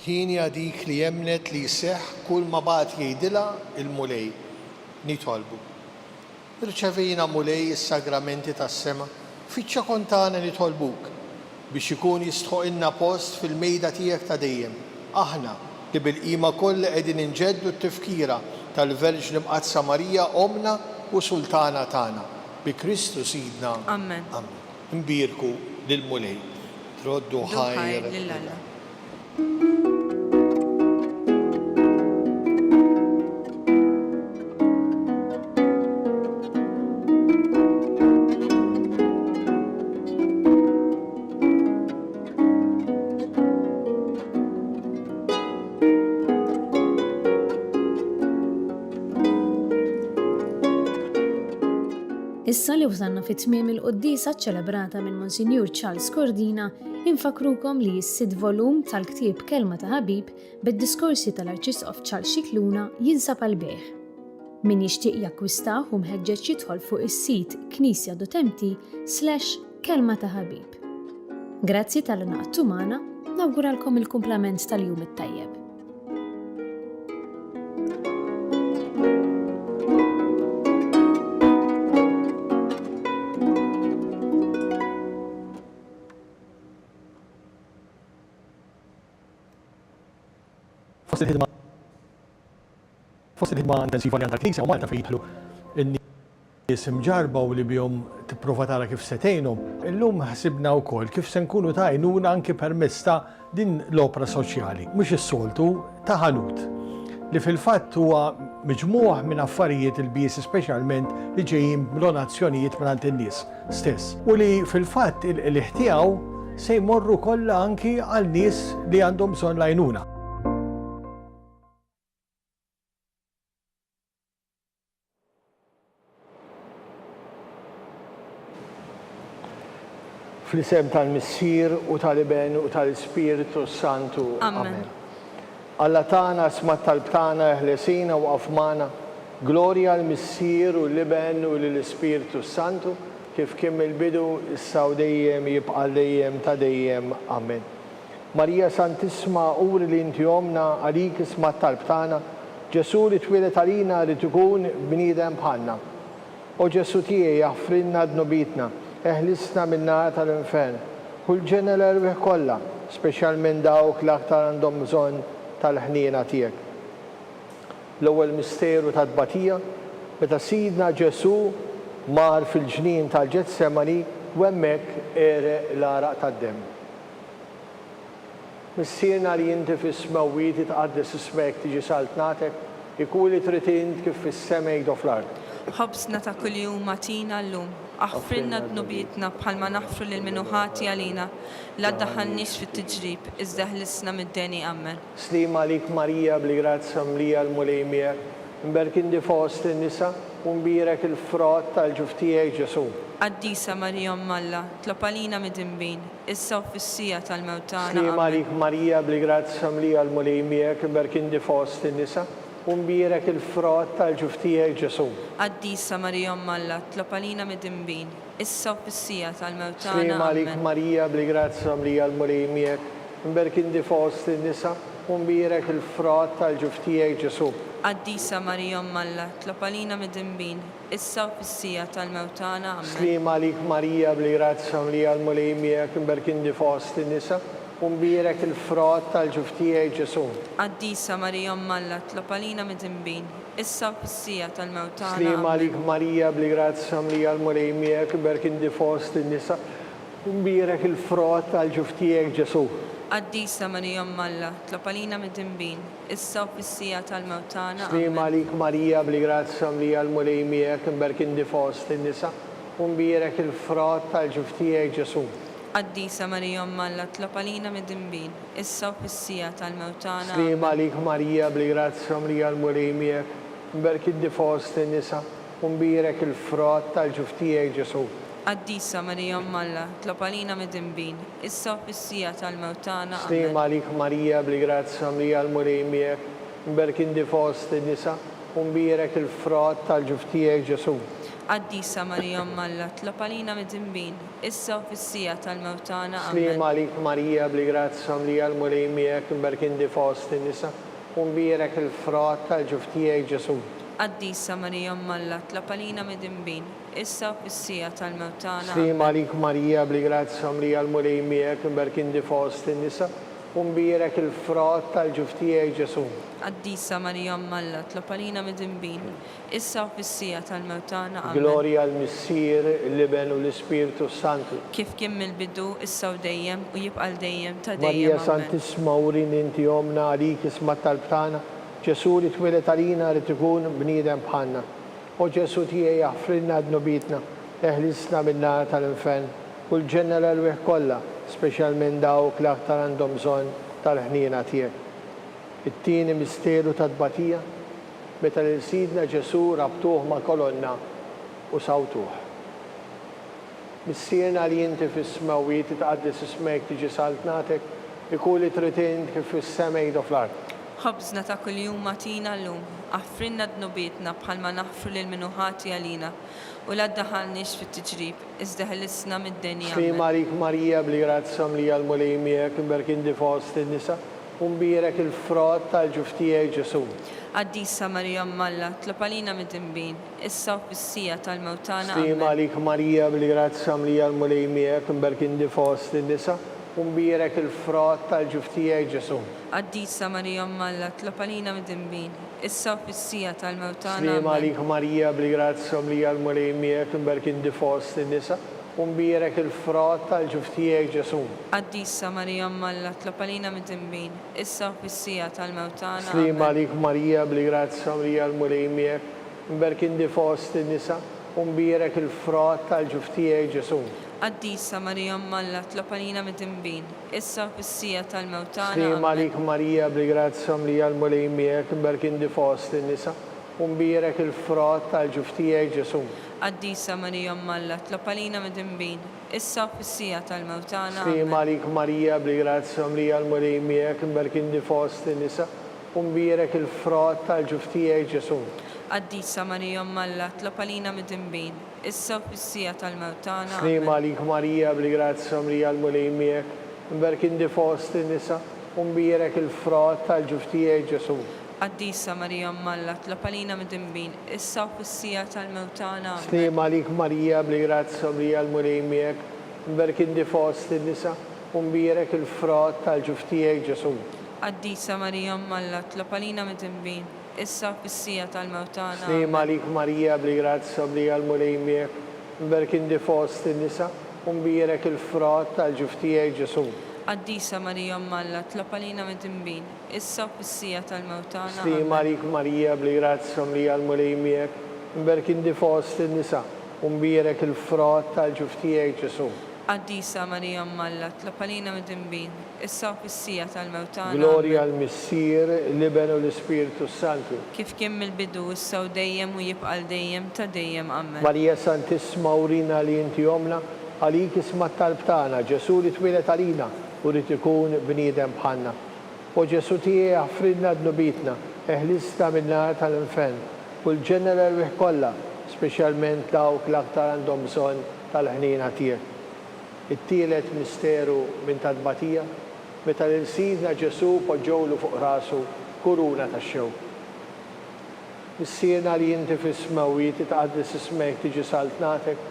Ħini dik li jemnet li jseħ kull ma bagħad jgħidilha il-mulej nitolbu. Irċevejna mulej is-sagramenti tas-sema, fiċċa kontana nitolbuk biex ikun jistħoqilna post fil-mejda tiegħek ta' dejjem. Aħna li bil-qima kollha qegħdin inġeddu t-tifkira tal-Verġni Mqazza Marija omna u sultana tagħna bi Kristu sidna. Amen. Amen. Nbirku lil mulej. Troddu ħajr lil-Alla. Issa li wsanna fit-tmiem il-qoddisa ċċelebrata minn Monsinjur Charles Cordina, infakrukom li s-sid volum tal-ktieb Kelma ta' Ħabib bid-diskorsi tal-Arċisqof Charles Scicluna jinsab għal-beħ. Min jixtieq jakkwistaħ u mħeġġeġ jidħol fuq is-sit knisja.mti/kelma ta' Ħabib. Grazzi tal-naqtu magħna, nawguralkom il-kumplament tal-jum it-tajjeb. Fost il-ħidma intensiva li għandha l-Knisja u Malta fejn jidħlu n-nies imġarba u li bihom tipprova tara kif se tgħinhom. Illum ħsibna wkoll kif se nkunu ta' għajnuna anke permezz ta' din l-opra soċjali, mhux is-soltu ta' ħanut li fil-fatt huwa miġmuħ minn affarijiet il-bies speċjalment li ġejjin donazzjonijiet minn in-nies stess. U li fil-fatt il-ħtiegħu se jmorru kollha anki għal nies li għandhom bżonn l-għajnuna. Fl-isem tal-Missier u tal-Iben u tal-Ispiritu Santu. Amen. Alla tagħna smat tal-btana ħlesina u qafmana, glorja l-Missier u l-Iben u l-Ispiritu Santu, kif kien il-bidu issa u dejjem jibqa' dejjem ta' dejjem. Amen. Marija Santisma uri li inti omna għalik smat tal-btana, Ġesu li twilet għalina li tkun bniedem bħalna. O Ġesu tiegħi jaħfrinna dnubitna, eħlisna minna tal-infern, kull ġenel erbiħ kollha, speċjalment dawk l-aktar għandhom bżonn tal-ħniena tiegħek. L-ewwel misteru ta' tbatija, meta Sidna Ġesu mar fil-ġnien tal-Ġetsemani u hemmhekk ereq l-araq tad-demm. Missierna li inti fis-smewwiet tqaddes ismek tiġi saltnatek, ikun li trid int kif fis-sema jgħidu fl-ard. Ħobsna ta' kuljum matina llum, aħfrinna dnubietna bħalma naħfru lil minuħati għalina, la ddaħħalniex fit-tiġrib, iżda ħlisna mid-deni. Amen. Slima għalik Marija bli grazza mlija l-mulej miegħek, imberkin di fost in-nisa u mbirek il-frott tal-ġuf tiegħek Ġesu. Qaddisa Marija Alla, tlob għalina mid-imbin, issa u fis-sija tal-mewt tagħna. Slima għalik Marija bli grazza mlija l-mulej miegħek, imberkin di fost in-nisa u mbirek il-frott tal-ġuf tiegħek Ġesu. Qaddisa Marija Alla, tlob għalina mid-imbin, issa u fis-sija tal-mewt tagħna. Slima għalik Marija bli grazza mlija l-mulej miegħek, imberkin di fost in-nisa u mbirek il-frott tal-ġuf tiegħek Ġesu. Qaddisa Marija Alla, tlob għalina mid-imbin, issa u fis-sija tal-mewt tagħna. Amen. Slima għalik Marija bli grazza mlija l-mulej miegħek, imberkin di fost in-nisa u mbirek il-frott tal-ġuf tiegħek Ġesu. Qaddisa Marija Alla, tlob għalina mid-imbin, issa u fis-sija tal-mewt tagħna. Slima għalik Marija bli grazza mlija l-mulej miegħek, imberkin di fost in-nisa u mbirek il-frott tal-ġuf tiegħek Ġesu. Qaddisa Marija Alla, tlob għalina mid-imbin, issa u fis-sija tal-mewt tagħna. Slima għalik Marija bli grazza mlija l-mulej miegħek, imberkin di fost in-nisa u mbirek il-frott tal-ġuf tiegħek Ġesu. Qaddisa Marija Alla, tlob għalina mid-imbin, issa u fis-sija tal-mewt tagħna. Slima għalik Marija bli grazza mlija l-mulej miegħek, imberkin di fost in-nisa u mbirek il-frott tal-ġuf tiegħek Ġesu. Qaddisa Marija Alla, tlob għalina mid-imbin, issa u fis-sija tal-mewt tagħna. Slima għalik Marija bli grazza mlija l-mulej miegħek, imberkin di fost in-nisa u mbirek il-frott tal-ġuf tiegħek Ġesu. Qaddisa Marija Alla, tlob għalina mid-imbin, issa u fis-sija tal-mewt tagħna. Slima għalik Marija bli grazza mlija l-mulej miegħek, imberkin di fost in-nisa u mbirek il-frott tal-ġuf tiegħek Ġesu. Qaddisa Marija Alla, tlob għalina mid-imbin, issa u fis-sija tal-mewt tagħna. Slima għalik Marija bli grazza mlija l-mulej miegħek, imberkin di fost in-nisa u mbierek il-frott tal-ġuftijaj Ġesu. Qaddisa Marija Malla, tlopalina mid-dinbin, issa u fissija tal-mewtana. Amen. Gloria al-Missir, l-Iben u l-Ispiritu Santu. Kif kien mill-bidu, issa u dejjem u jibqal dejjem ta' Marija dejjem. Amen. Santisma urin inti omna għalik ismat tal-btana, Ġesu li twilet għalina li tkun bniedem bħanna. O Ġesu tijaj jaffrinna d-nubitna, eħlisna minna tal-infen, u l-ġenna l-wih kolla, specialment dawk l-aktar għandhom bżonn tal-ħnina tiegħek. It-tieni misteru ta' tbatija, meta l-sidna Ġesu rabtuh ma' kolonna u sawtuh. Missierna li inti fis-smawiet titqaddis ismek tiġi saltnatek, ikuli tritint kif fis-semej do fl-art. Ħobżna ta' kuljum matina l-lum, affrinna d-nubietna bħalma naħfru lil-minuħati għalina u l-addaħalniex fit-tiġrib, iżda ħellisna mid-denja. Slima rik Marija bli grazzam li għal-mulejmiek imberkin di fost il-nisa, umbirek il-frott tal-ġuftijaj Ġesu. Qaddisa Marija Malla, tlopalina mid-dinbin, issa u fissija tal-mewtana. Slima rik Marija bli grazzam li għal-mulejmiek imberkin di fost il-nisa, umbirek il-frott tal-ġuftijaj Ġesu. Qaddisa Marija Malla, tlopalina mid-dinbin, issa u fissija tal-mewtana. Slima rik Marija bli grazzam li għal-mulejmiek imberkin di fost il-nisa, umbirek il-frott tal-ġuftijaj Ġesu. Qaddisa Marija Malla, tlopalina mid-dinbin, issa u fissija tal-mewtana. Slima lik Marija bli grazzam li għal-mulejmiek imberkin di fost il-nisa, umbirek il-frott tal-ġuftijaj Ġesu. Qaddisa Marija Malla, tlopalina mid-dinbin, issa u fissija tal-mewtana. Slima lik Marija bli grazzam li għal-mulejmiek imberkin di fost il-nisa, umbirek il-frott tal-ġuftijaj Ġesu. Qaddisa Marija Malla, tlopalina mid-dinbin, issa u fissija tal-mewtana. Slima lik Marija bli grazzam li għal-mulejmiek imberkin di fost il-nisa, umbirek il-frott tal-ġuftijaj Ġesu. Qaddisa Marija Malla, tlopalina mid-dinbin, issa u fissija tal-mewtana. Slima lik Marija bli grazzam li għal-mulejmiek imberkin di fost il-nisa, umbirek il-frott tal-ġuftijaj Ġesu. Qaddisa Marija Malla, tlopalina mid-dinbin, issa u fissija tal-mewtana. Slima lik Marija bli grazzam li għal-mulejmiek imberkin di fost il-nisa, umbirek il-frott tal-ġuftijaj Ġesu. Qaddisa Marija Malla, tlopalina mid-dinbin, issa u fissija tal-mewtana. Slima lik Marija bli grazzam li għal-mulejmiek imberkin di fost il-nisa, umbirek il-frott tal-ġuftijaj Ġesu. Qaddisa Marija Malla, tlopalina mid-dinbin, issa u fissija tal-mewtana. Slima lik Marija bli grazzam li għal-mulejmiek imberkin di fost il-nisa, umbirek il-frott tal-ġuftijaj Ġesu. Qaddisa Marija Malla, tlopalina mid-dinbin, issa u fissija tal-mewtana. Gloria al-Missir, l-Iben u l-Ispiritu Santu. Kif kien mill-bidu, issa u dejjem u jibqal dejjem ta' dejjem. Amen. Marija Santisma urina li inti omna, għalik ismat tal-btana, Ġesu li twilet għalina u li tikun bniedem bħanna. U Ġesu tijie għafridna d-nubitna, eħlista minna tal-infen, u l-ġenna l-erwih kolla, specialment dawk l-aktar għandhom bżonn tal-ħnina tiegħek. It-tielet misteru minn tadbatija, meta l-sidna Ġesu poġġowlu fuq rasu kuruna ta' xew. Missierna li inti fis-smawiet titqaddis ismek tiġi saltnatek,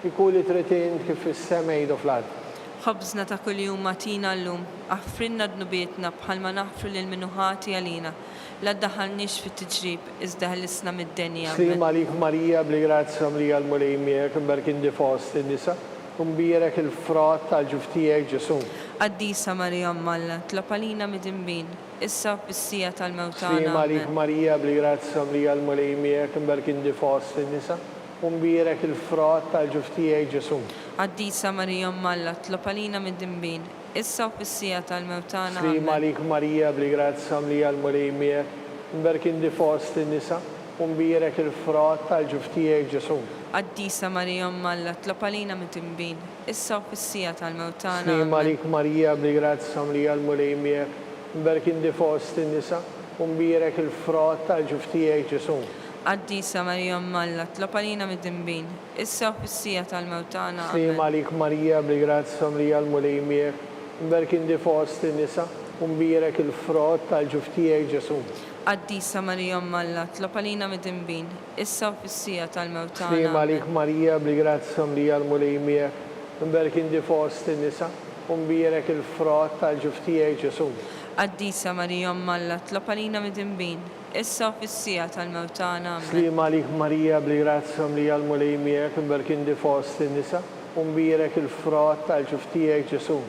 ikuli tritint kif fis-semej do fl-art. Ħobżna ta' kuljum matina l-lum, affrinna d-nubietna bħalma naħfru lil-minuħati għalina, l-addaħalniex fit-tiġrib, iżda ħellisna mid-denja. Slima lik Marija bli grazzam li għal-mulejmiek imberkin di fost il-nisa, umbirek il-frott tal-ġuftijaj Ġesu. Qaddisa Marija Malla, tlopalina mid-dinbin, issa u fissija tal-mewtana. Slima lik Amen. Marija bli grazzam li għal-mulejmiek imberkin di fost il-nisa, umbirek il-frott tal-ġuftijaj Ġesu. Qaddisa Marija Malla, tlopalina mid-dinbin, issa u fissija tal-mewtana. Slima Amen. lik Marija bli grazzam li għal-mulejmiek imberkin di fost il-nisa, umbirek il-frott tal-ġuftijaj Ġesu. Qaddisa Marija Malla, tlopalina mid-dinbin, issa u fissija tal-mewtana. Slima Amen. lik Marija bli grazzam li għal-mulejmiek imberkin di fost il-nisa, umbirek il-frott tal-ġuftijaj Ġesu. Qaddisa Marija Malla, tlopalina mid-dinbin, issa u fissija tal-mewtana. Slima Amen. lik Marija bli grazzam li għal-mulejmiek imberkin di fost il-nisa, umbirek il-frott tal-ġuftijaj Ġesu. Qaddisa Marija Malla, tlopalina mid-dinbin, issa u fissija tal-mewtana. Slima Amen. lik Marija bli grazzam li għal-mulejmiek imberkin di fost il-nisa, unbirek il-frott tal-ġuftijek Ġesu. Qaddisa Marija Umma Alla, tlob għalina mid-dinbin, issa u fis-sija tal-mewt tagħna. Amen. Slim għalik Marija bli-grazzja mlija l-mulejmiek imberkindi fost in-nisa, unbirek il-frott tal-ġuftijek Ġesu.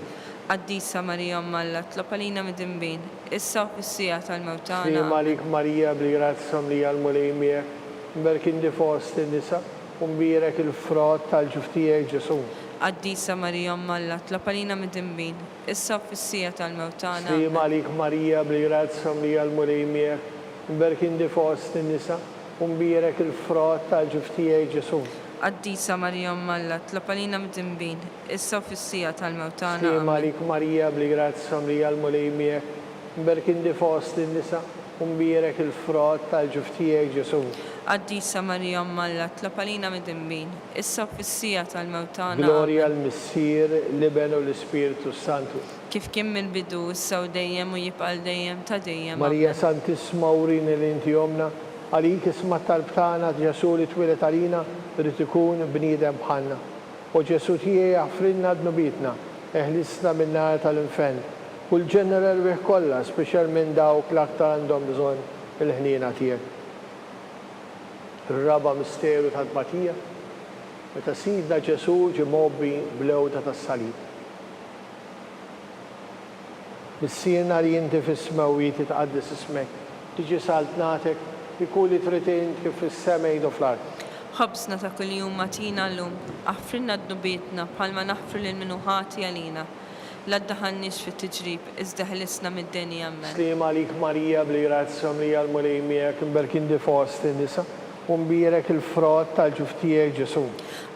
Qaddisa Marija Umma Alla, tlob għalina mid-dinbin, issa u fis-sija tal-mewt tagħna. Slim Amen. għalik Marija bli-grazzja mlija l-mulejmiek imberkindi fost in-nisa, unbirek il-frott tal-ġuftijek Ġesu. Qaddisa Marija Umma Alla, tlob għalina mid-dinbin, issa u fis-sija tal-mewt tagħna. Slim Amen. għalik Marija bli-grazzja mlija l-mulejmiek imberkindi fost in-nisa, unbirek il-frott tal-ġuftijek Ġesu. Qaddisa Marija Umma Alla, tlob għalina mid-dinbin, issa u fis-sija tal-mewt tagħna. Slim Amen. għalik Marija bli-grazzja mlija l-mulejmiek imberkindi fost in-nisa, unbirek il-frott tal-ġuftijek Ġesu. Qaddisa Marija Umma Alla, tlob għalina mid-dinbin, issa u fis-sija tal-mewt tagħna. Gloria Amen. al-Missir, l-Iben u l-Spiritu Santu. Kif kien mill-bidu, issa u dejjem u jibqal dejjem ta' dejjem. Marija Santissima urin l-inti jomna, għalik isma tal-btana Ġesu li twilet għalina rrid ikun bniedem bħalna. U Ġesu tiegħi jaffrinna dnubitna, eħlisna min-nar tal-inferno. Kull ġeneral bih kollha, speċjalment dawk l-aktar għandhom bżonn il-ħnina tiegħek. Ir-raba misteru tal-tbatija, meta sidna Ġesu ġie mobbi bl-ewda tas-salib. Missierna li inti fis-smawiet titqaddis ismek, tiġi saltnatek li kulli tritin kif fis-semej u fl-art. Ħobsna ta' kuljum matina llum, aħfrinna d-nubietna bħalma naħfru lil minuħati għalina. La ddaħalniex fit-tiġrib, iżda ħlisna mid-deni Amen. Slim għalik Marija bli-grazzja mlija l-mulejmiek imberkindi fost in-nisa, unbirek il-frott tal-ġuftijek Ġesu.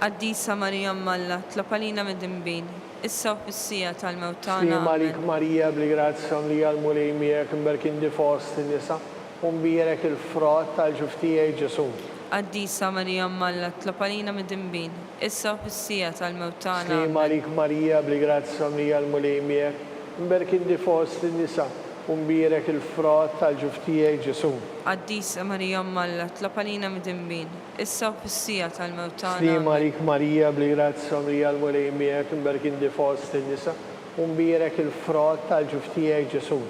Qaddisa Marija Umma Alla, tlob għalina mid-dinbin, issa u fis-sija tal-mewt Slim tagħna. għalik Amen. Marija bli-grazzja mlija l-mulejmiek imberkindi fost in-nisa, unbirek il-frott tal-ġuftijek Ġesu. Qaddisa Marija Umma Alla, tlob għalina mid-dinbin, issa u fis-sija tal-mewt tagħna. Slim Amen. għalik Marija bli-grazzja mlija l-mulejmiek imberkindi fost in-nisa, unbirek il-frott tal-ġuftijek Ġesu. Qaddisa Marija Umma Alla, tlob għalina mid-dinbin, issa u fis-sija tal-mewt tagħna. Slim Amen. għalik Marija bli-grazzja mlija l-mulejmiek imberkindi fost in-nisa, unbirek il-frott tal-ġuftijek Ġesu.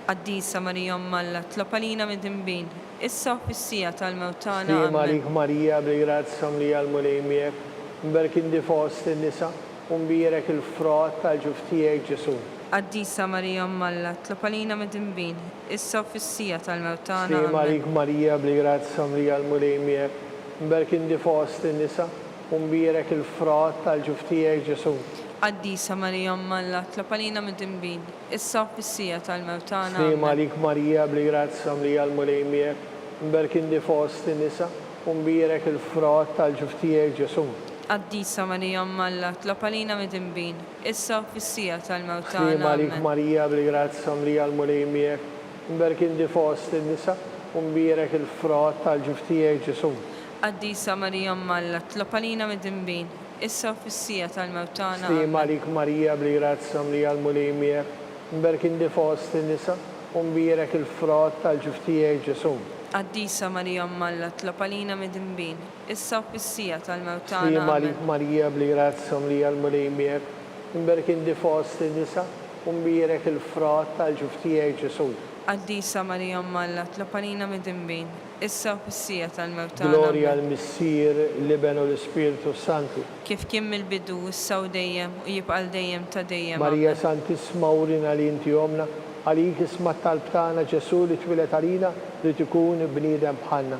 Qaddisa Marija Umma Alla, tlob għalina mid-dinbin, issa u fis-sija tal-mewt tagħna. Slim Amen. għalik Marija bli-grazzja mlija l-mulejmiek imberkindi fost in-nisa, unbirek il-frott tal-ġuftijek Ġesu. Qaddisa Marija Umma Alla, tlob għalina mid-dinbin, issa u fis-sija tal-mewt tagħna. Slim Amen. għalik Marija bli-grazzja mlija l-mulejmiek imberkindi fost in-nisa, unbirek il-frott tal-ġuftijek Ġesu. Qaddisa Marija Umma Alla, tlob għalina mid-dinbin, issa u fis-sija tal-mewt tagħna. Slim Amen. għalik Marija bli-grazzja mlija l-mulejmiek imberkindi fost in-nisa, unbirek il-frott tal-ġuftijek Ġesu. Qaddisa Marija Umma Alla, tlob għalina mid-dinbin, issa u fis-sija tal-mewt Slim tagħna. għalik Amen. Marija bli-grazzja mlija l-mulejmiek imberkindi fost in-nisa, unbirek il-frott tal-ġuftijek Ġesu. Qaddisa Marija Umma Alla, tlob għalina mid-dinbin, issa u fis-sija tal-mewt tagħna. Slim Amen. għalik Marija bli-grazzja mlija l-mulejmiek imberkindi fost in-nisa, unbirek il-frott tal-ġuftijek Ġesu. Qaddisa Marija Umma Alla, tlob għalina mid-dinbin, issa u fis-sija tal-mewt Slim tagħna. għalik Amen. Marija bli-grazzja mlija l-mulejmiek imberkindi fost in-nisa, unbirek il-frott tal-ġuftijek Ġesu. Qaddisa Marija Umma Alla, tlob għalina mid-dinbin, issa u fis-sija tal-mewt tagħna. Gloria Amen. al-Missir, l-Iben u l-Spiritu Santu. Kif kien mill-bidu, issa u dejjem u jibqal dejjem ta' dejjem. Marija Amen. Santissima urina li inti jomna, għalik isma tal-btana Ġesu li twilet għalina li tikun bniedem bħalna.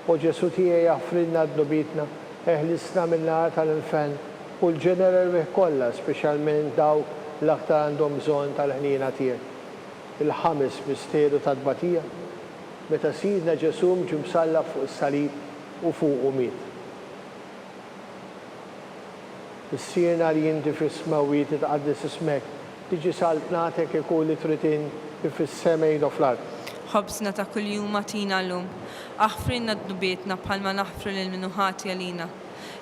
U Ġesu tiegħi jaffrinna d-nubitna, eħlisna min-nar tal-inferno, u l-ġeneral bih kollha, speċjalment dawk l-aktar għandhom bżonn tal-ħnina tiegħek. Il-ħames misteru tal-tbatija, meta sidna Ġesu ġie msallab fuq is-salib u fuq miet. Missierna li inti fis-smawiet titqaddis ismek, tiġi saltnatek ikun li tritin kif fis-semej u fl-art. Ħobsna ta' kuljum matina llum, aħfrinna d-nubietna bħalma naħfru lil minuħati għalina.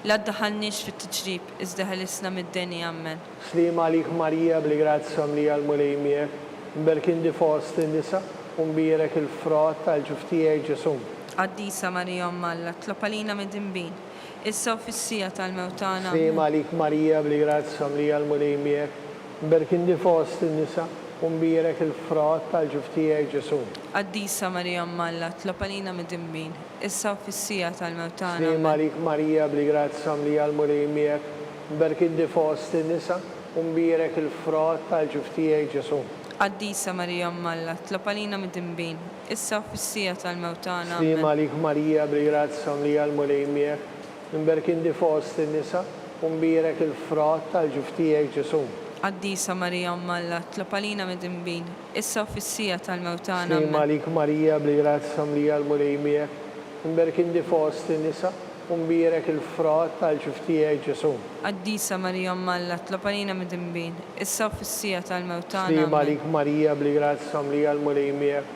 La ddaħalniex fit-tiġrib, iżda ħlisna mid-deni Amen. Slim għalik Marija bli-grazzja mlija l-mulejmiek imberkindi fost in-nisa, unbirek il-frott tal-ġuftijek Ġesu. Qaddisa Marija Umma Alla, tlob għalina mid-dinbin, issa u fis-sija tal-mewt tagħna. Slim Amen. għalik Marija bli-grazzja mlija l-mulejmiek Berkindi fost in-nisa u mbierek il-frott tal-ġuftijaj Ġesu. Qaddisa Marija Mmalla, tlopalina mid-dimbin, issa u fissija tal-mewtana. Slima lik Marija bli grazza mlija l-mulej miegħek. Berkindi fost in-nisa u mbierek il-frott tal-ġuftijaj Ġesu. Qaddisa Marija Mmalla, tlopalina mid-dimbin, issa u fissija tal-mewtana. Slima lik Marija bli grazza mlija l-mulej miegħek. Berkindi fost in-nisa u mbierek il-frott tal-ġuftijaj Ġesu. Qaddisa Marija Mmalla, tlopalina mid-dimbin, issa u fissija tal-mewtana. Slima lik Marija bli grazza mlija l-mulej miegħek. Berkindi fost in-nisa u mbierek il-frott tal-ġuftijaj Ġesu. Qaddisa Marija Mmalla, tlopalina mid-dimbin, issa u fissija tal-mewtana. Slima lik Marija bli grazza mlija l-mulej miegħek.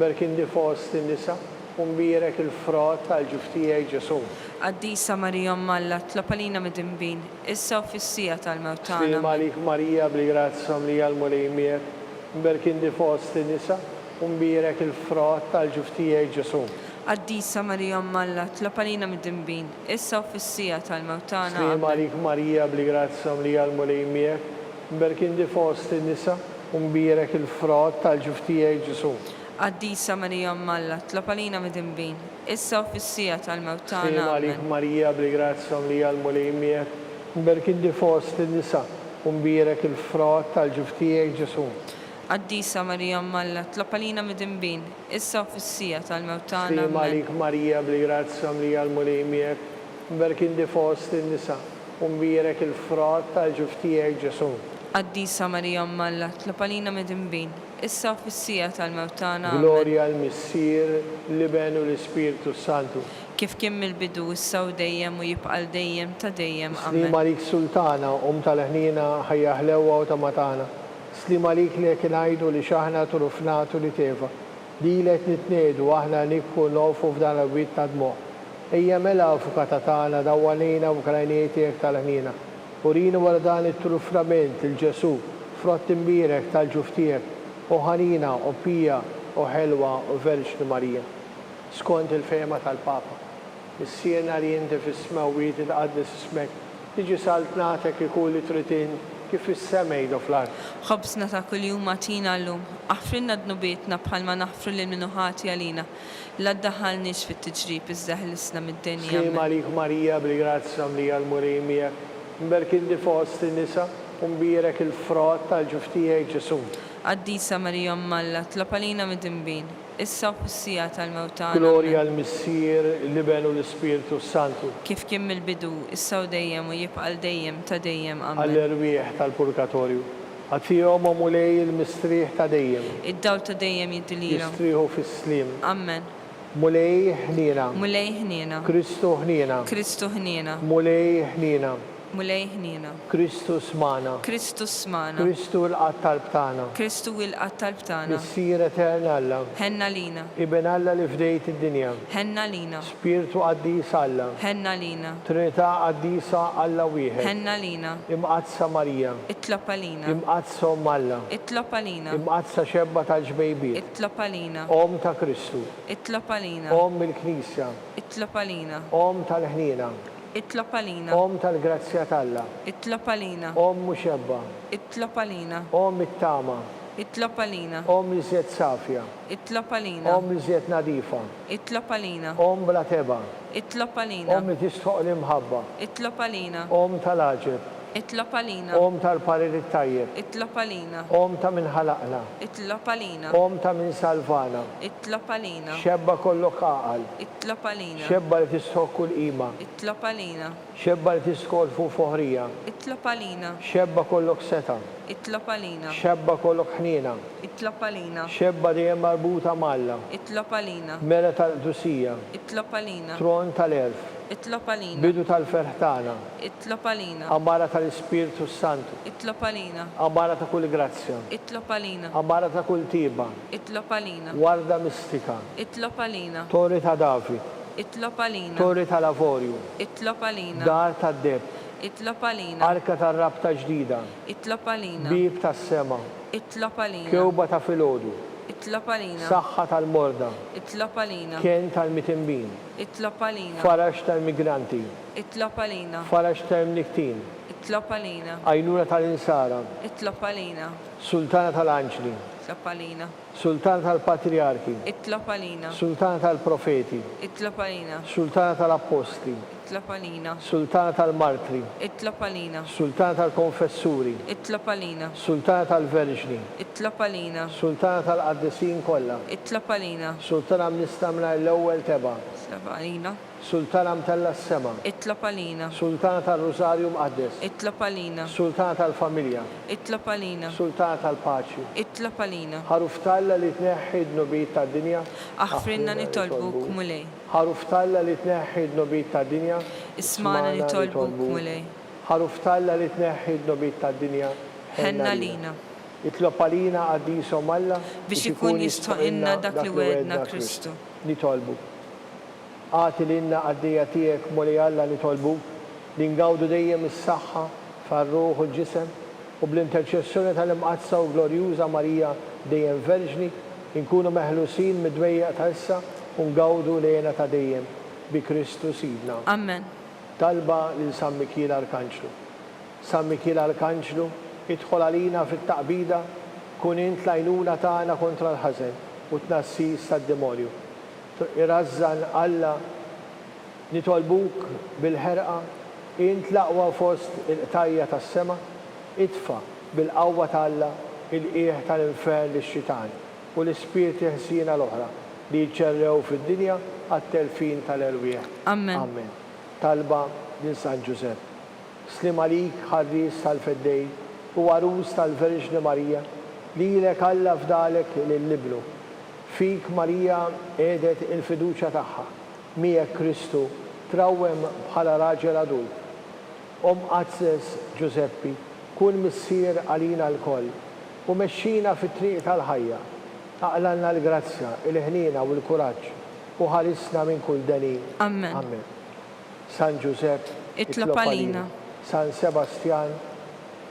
Berkindi fost in-nisa u mbierek il-frott tal-ġuftijaj Ġesu. Qaddisa Marija Mmalla, tlopalina mid-dimbin, issa u fissija tal-mewtana. Slima lik Marija bli grazza mlija l-mulej miegħek. Berkindi fost in-nisa u mbierek il-frott tal-ġuftijaj Ġesu. Qaddisa Marija Mmalla, tlopalina mid-dimbin, issa u fissija tal-mewtana. Slima lik Marija bli grazza mlija l-mulej miegħek. Berkindi fost in-nisa u mbierek il-frott tal-ġuftijaj Ġesu. Qaddisa Marija Mmalla, tlopalina mid-dimbin, issa u fissija tal-mewtana. Slima lik Marija bli grazza mlija l-mulej miegħek. Berkindi fost in-nisa u mbierek il-frott tal-ġuftijaj Ġesu. Qaddisa Marija Mmalla, tlopalina mid-dimbin, issa u fissija tal-mewtana. Slima lik Marija bli grazza mlija l-mulej miegħek. Berkindi fost in-nisa u mbierek il-frott tal-ġuftijaj Ġesu. Qaddisa Marija Mmalla, tlopalina mid-dimbin, issa u fissija tal-mewtana. Gloria al-Missier, l-Iben u l-Ispirtu Santu. Kif kien mill-bidu issa u dejjem u jibqal dejjem ta' dejjem. Amen. Slima lik Sultana, tal-ħnina ħajja ħlewa u ta' matana. Slima lik li ngħidu li xaħna turufnatu li teva. Dilek nitnedu aħna nikku nofu f'dan l-wit ta' dmuħ. Ejja mela fukata tagħna dawwalina u krajnietiek tal-ħnina. Urina wara dan it-truframent il-Ġesu, frott imbierek tal-ġuftijek, u ħanina, u pija, u ħelwa, u Verġni Marija. Skont il-fema tal-Papa, is-siena li inti fis-smawiet il-qaddis ismek, tiġi salt natek ikun li tritin kif is-semej do fl-art. Ħobsna ta' kuljum matina llum, aħfrinna dnubietna bħalma naħfru lil minuħati għalina. La ddaħħalniex fit-tiġrib iżdaħlisna mid-dinja. Slima lik Marija bli grazza mlija l-mulej miegħek. Berkindi fost in-nisa u mbierek il-frott tal-ġuftijaj Ġesu. Qaddisa Marija Mmalla, tlopalina mid-dimbin, issa u fissija tal-mewtana. Gloria al-Missier, l-Iben u l-Ispirtu Santu. Kif kien mill-bidu, issa u dejjem u jibqal dejjem ta' dejjem. Amen. Għall-irwieħ tal-Purgatorju. Għatfihom u mulej il-mistrieħ ta' dejjem. Id-dawl ta' dejjem jiddililhom. Jistriħu fis-slim. Amen. Mulej ħnina. Mulej ħniena. Kristu ħnina. Kristu ħniena. Mulej ħnina. Mulej ħniena. Kristus mana. Kristu smana. Kristu l-qattal btana. Kristu il-qattal btana. Missir eterna Alla. Henna lina. Iben Alla li fdejt id-dinja. Henna lina. Spiritu qaddis Alla. Henna lina. Trinità qaddisa Alla wieħed. Henna lina. Imqazza Marija. Itlopalina. Imqazza Alla. Itlopalina. Imqazza xebba tal-ġbejbiet. Itlopalina. Om ta' Kristu. Itlopalina. Om il-Knisja. Itlopalina. Om tal-ħnina. Itlopalina. Om tal-grazzja talla. Itlopalina. Om muxebba. Itlopalina. Om it-tama. Itlopalina. Om li zjed safja. Itlopalina. Om li zjed nadifa. Itlopalina. Om bla teba. Itlopalina. Om li tistħoq l-imħabba. Itlopalina. Om tal-aġeb. Itlopalina. Om tal-parir it-tajjeb. Itlopalina. Om ta' min ħalaqna. Itlopalina. Om ta' min salvana. Itlopalina. Xebba kollok aqal. Itlopalina. Xebba li tistħoq kull qima. Itlopalina. Xebba li tistħoq fuq foħrija. Itlopalina. Xebba kollok seta. Itlopalina. Xebba kollok ħnina. Itlopalina. Xebba dejjem marbuta malla. Itlopalina. Mela tal-dusija. Itlopalina. Tron tal-erf. Itlopalina. Bidu tal-ferħtana. Itlopalina. Amara tal-Ispirtu Santu. Itlopalina. Amara ta' kull grazzja. Itlopalina. Amara ta' kull tiba. Itlopalina. Warda mistika. Itlopalina. Torri ta' David. Itlopalina. Torri ta' Lavorju. Itlopalina. Dar ta' Deb. Itlopalina. Arka ta' Rabta ġdida. Itlopalina. Bib ta' Sema. Itlopalina. Kewba ta' Filodu. itlob għalina, saħħa tal-morda, itlob għalina, kien tal-mitimbin, itlob għalina, farax tal-migranti, itlob għalina, farax tal-mniktin, itlob għalina, għajnuna tal-insara, itlob għalina, sultana tal-anġli, itlob għalina, sultana tal-patriarki, itlob għalina, sultana tal-profeti, itlob għalina, sultana tal-apostli, itlob għalina, sultana tal-martri, itlob għalina, sultana tal-konfessuri, itlob għalina, sultana tal-verġni, itlob għalina, sultana tal-qaddisin kollha, itlob għalina, sultana mnistamna l-ewwel teba, itlob għalina, sultana mtella s-sema, itlob għalina, sultana tal-Rosarju mqaddes, itlob għalina, sultana tal-familja, itlob għalina, sultana tal-paċi, itlob għalina, ħaruf talla li tneħħi d-nubit tad-dinja, aħfrinna nitolbuk mulej, ħaruf talla li tneħħi d-nubit tad-dinja, ismana nitolbuk mulej, ħaruf talla li tneħħi d-nubit tad-dinja, ħenna lina, itlob għalina għaddisom Alla biex ikun jistoqinna dak li wedna Kristu. Nitolbu. Għati l-inna għaddija tijek moli Alla nitolbu li ngawdu dejjem is-saħħa far-ruħ u l-ġisem u bl-interċessjoni tal-imqazza u glorjuża Marija dejjem verġni inkunu meħlusin mid-dwejjaq ta' issa u ngawdu lejna ta' dejjem bi Kristu Sidna. Amen. Talba lil San Mikil Arkanġlu. San Mikil Arkanġlu, idħol għalina fit-taqbida kun int l-għajnuna tagħna kontra l-ħażen u tnassis tad-demonju. Irażżan Alla nitolbuk bil-ħerqa int l-aqwa fost il-qtajja tas-sema, idfa bil-qawwa ta' Alla il-qiegħ tal-infern lix-xitan u l-ispirti ħsiena l-oħra li jċerrew fid-dinja għat-telfin tal-erwieħ. Amen. Amen. Talba lil San Ġusepp. Slim għalik ħarris tal-feddej u għarus tal-Verġni Marija li lek Alla fdalek lill-liblu. Fik Marija edet il-fiduċa tagħha. Miegħek Kristu trawwem bħala raġel adult. Qazzes Giuseppi, kun missier għalina l-koll u mexxina fit-triq tal-ħajja. Aqlanna l-grazzja, il-ħnina u l-kuraġġ u ħarisna minn kull deni. Amen. Amen. San Giusepp, itlob għalina. San Sebastian,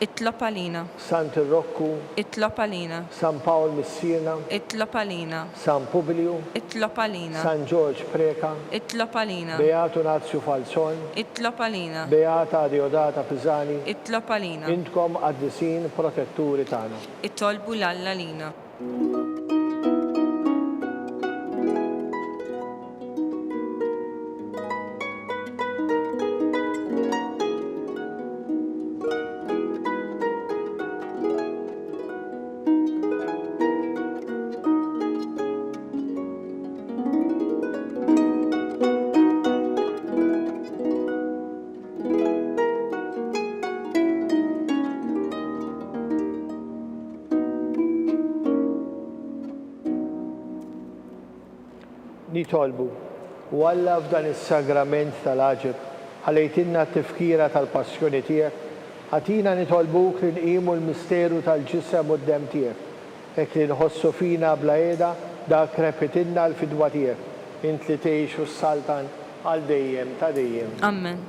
itlob għalina, Sant Rokku, itlob għalina, San Pawl Missina, itlob għalina, San Publiu, itlob għalina, San George Preka, itlob għalina, Beatu Nazju Falzon, itlob għalina, Beata Diodata Pisani, itlob għalina, intkom għaddisin protetturi tagħna. itolbu l-Alla lina. Nitolbu, u Alla f'dan is-sagrament tal-aġeb ħalejtinna t-tifkira tal-passjoni tiegħek, ħatina nitolbuk li nqimu l-misteru tal-ġisem u d-dem tiegħek, hekk li nħossu fina bla qiegħda dak repetinna l-fidwa tiegħek, int li tgħix u s-saltan għal dejjem ta' dejjem. Amen.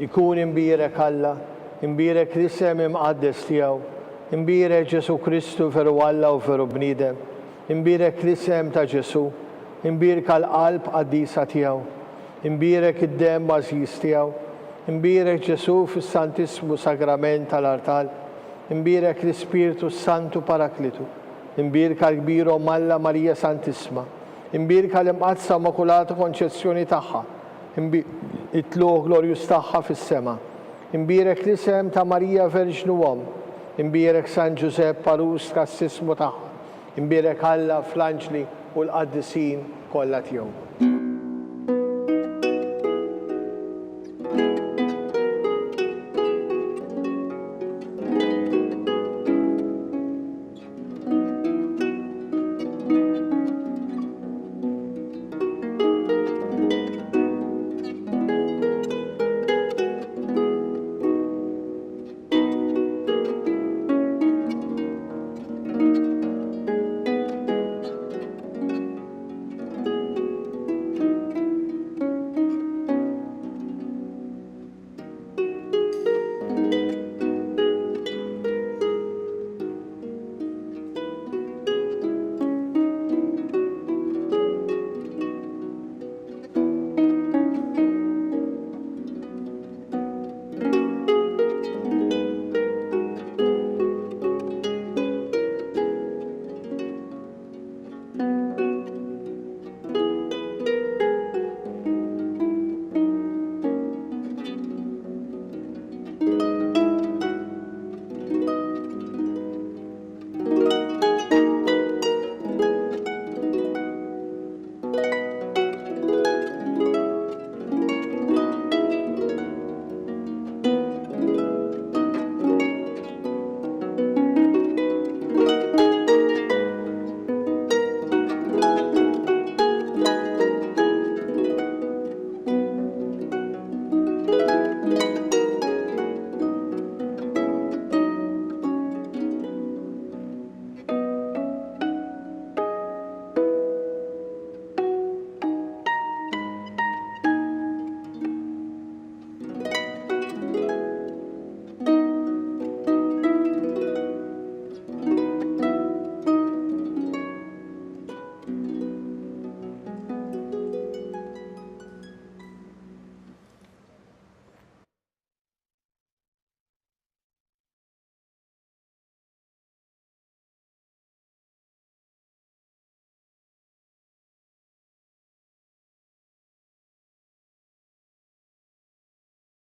Ikun imbirek Alla, imbirek l-isem imqaddes tiegħu, imbirek Ġesu Kristu veru Alla u veru bniedem, imbirek l-isem ta' Ġesu, imbirek għal-qalb qaddisa tiegħu, imbirek id-dem mażjis tiegħu, imbirek Ġesu fis-Santismu Sagrament tal-Artal, imbirek l-Ispiritu Santu Paraklitu, imbirek għal-kbiru Alla Marija Santisma, imbirek għal-imqazza Immakulata Konċezzjoni tagħha, it-tluq glorjus tagħha fis-sema. Imbierek l-isem ta' Marija Verġnu Om, imbierek San Giuseppe Parus kas-sismu tagħha, imbierek Alla fl-anġli u l-qaddisin kollha tiegħu.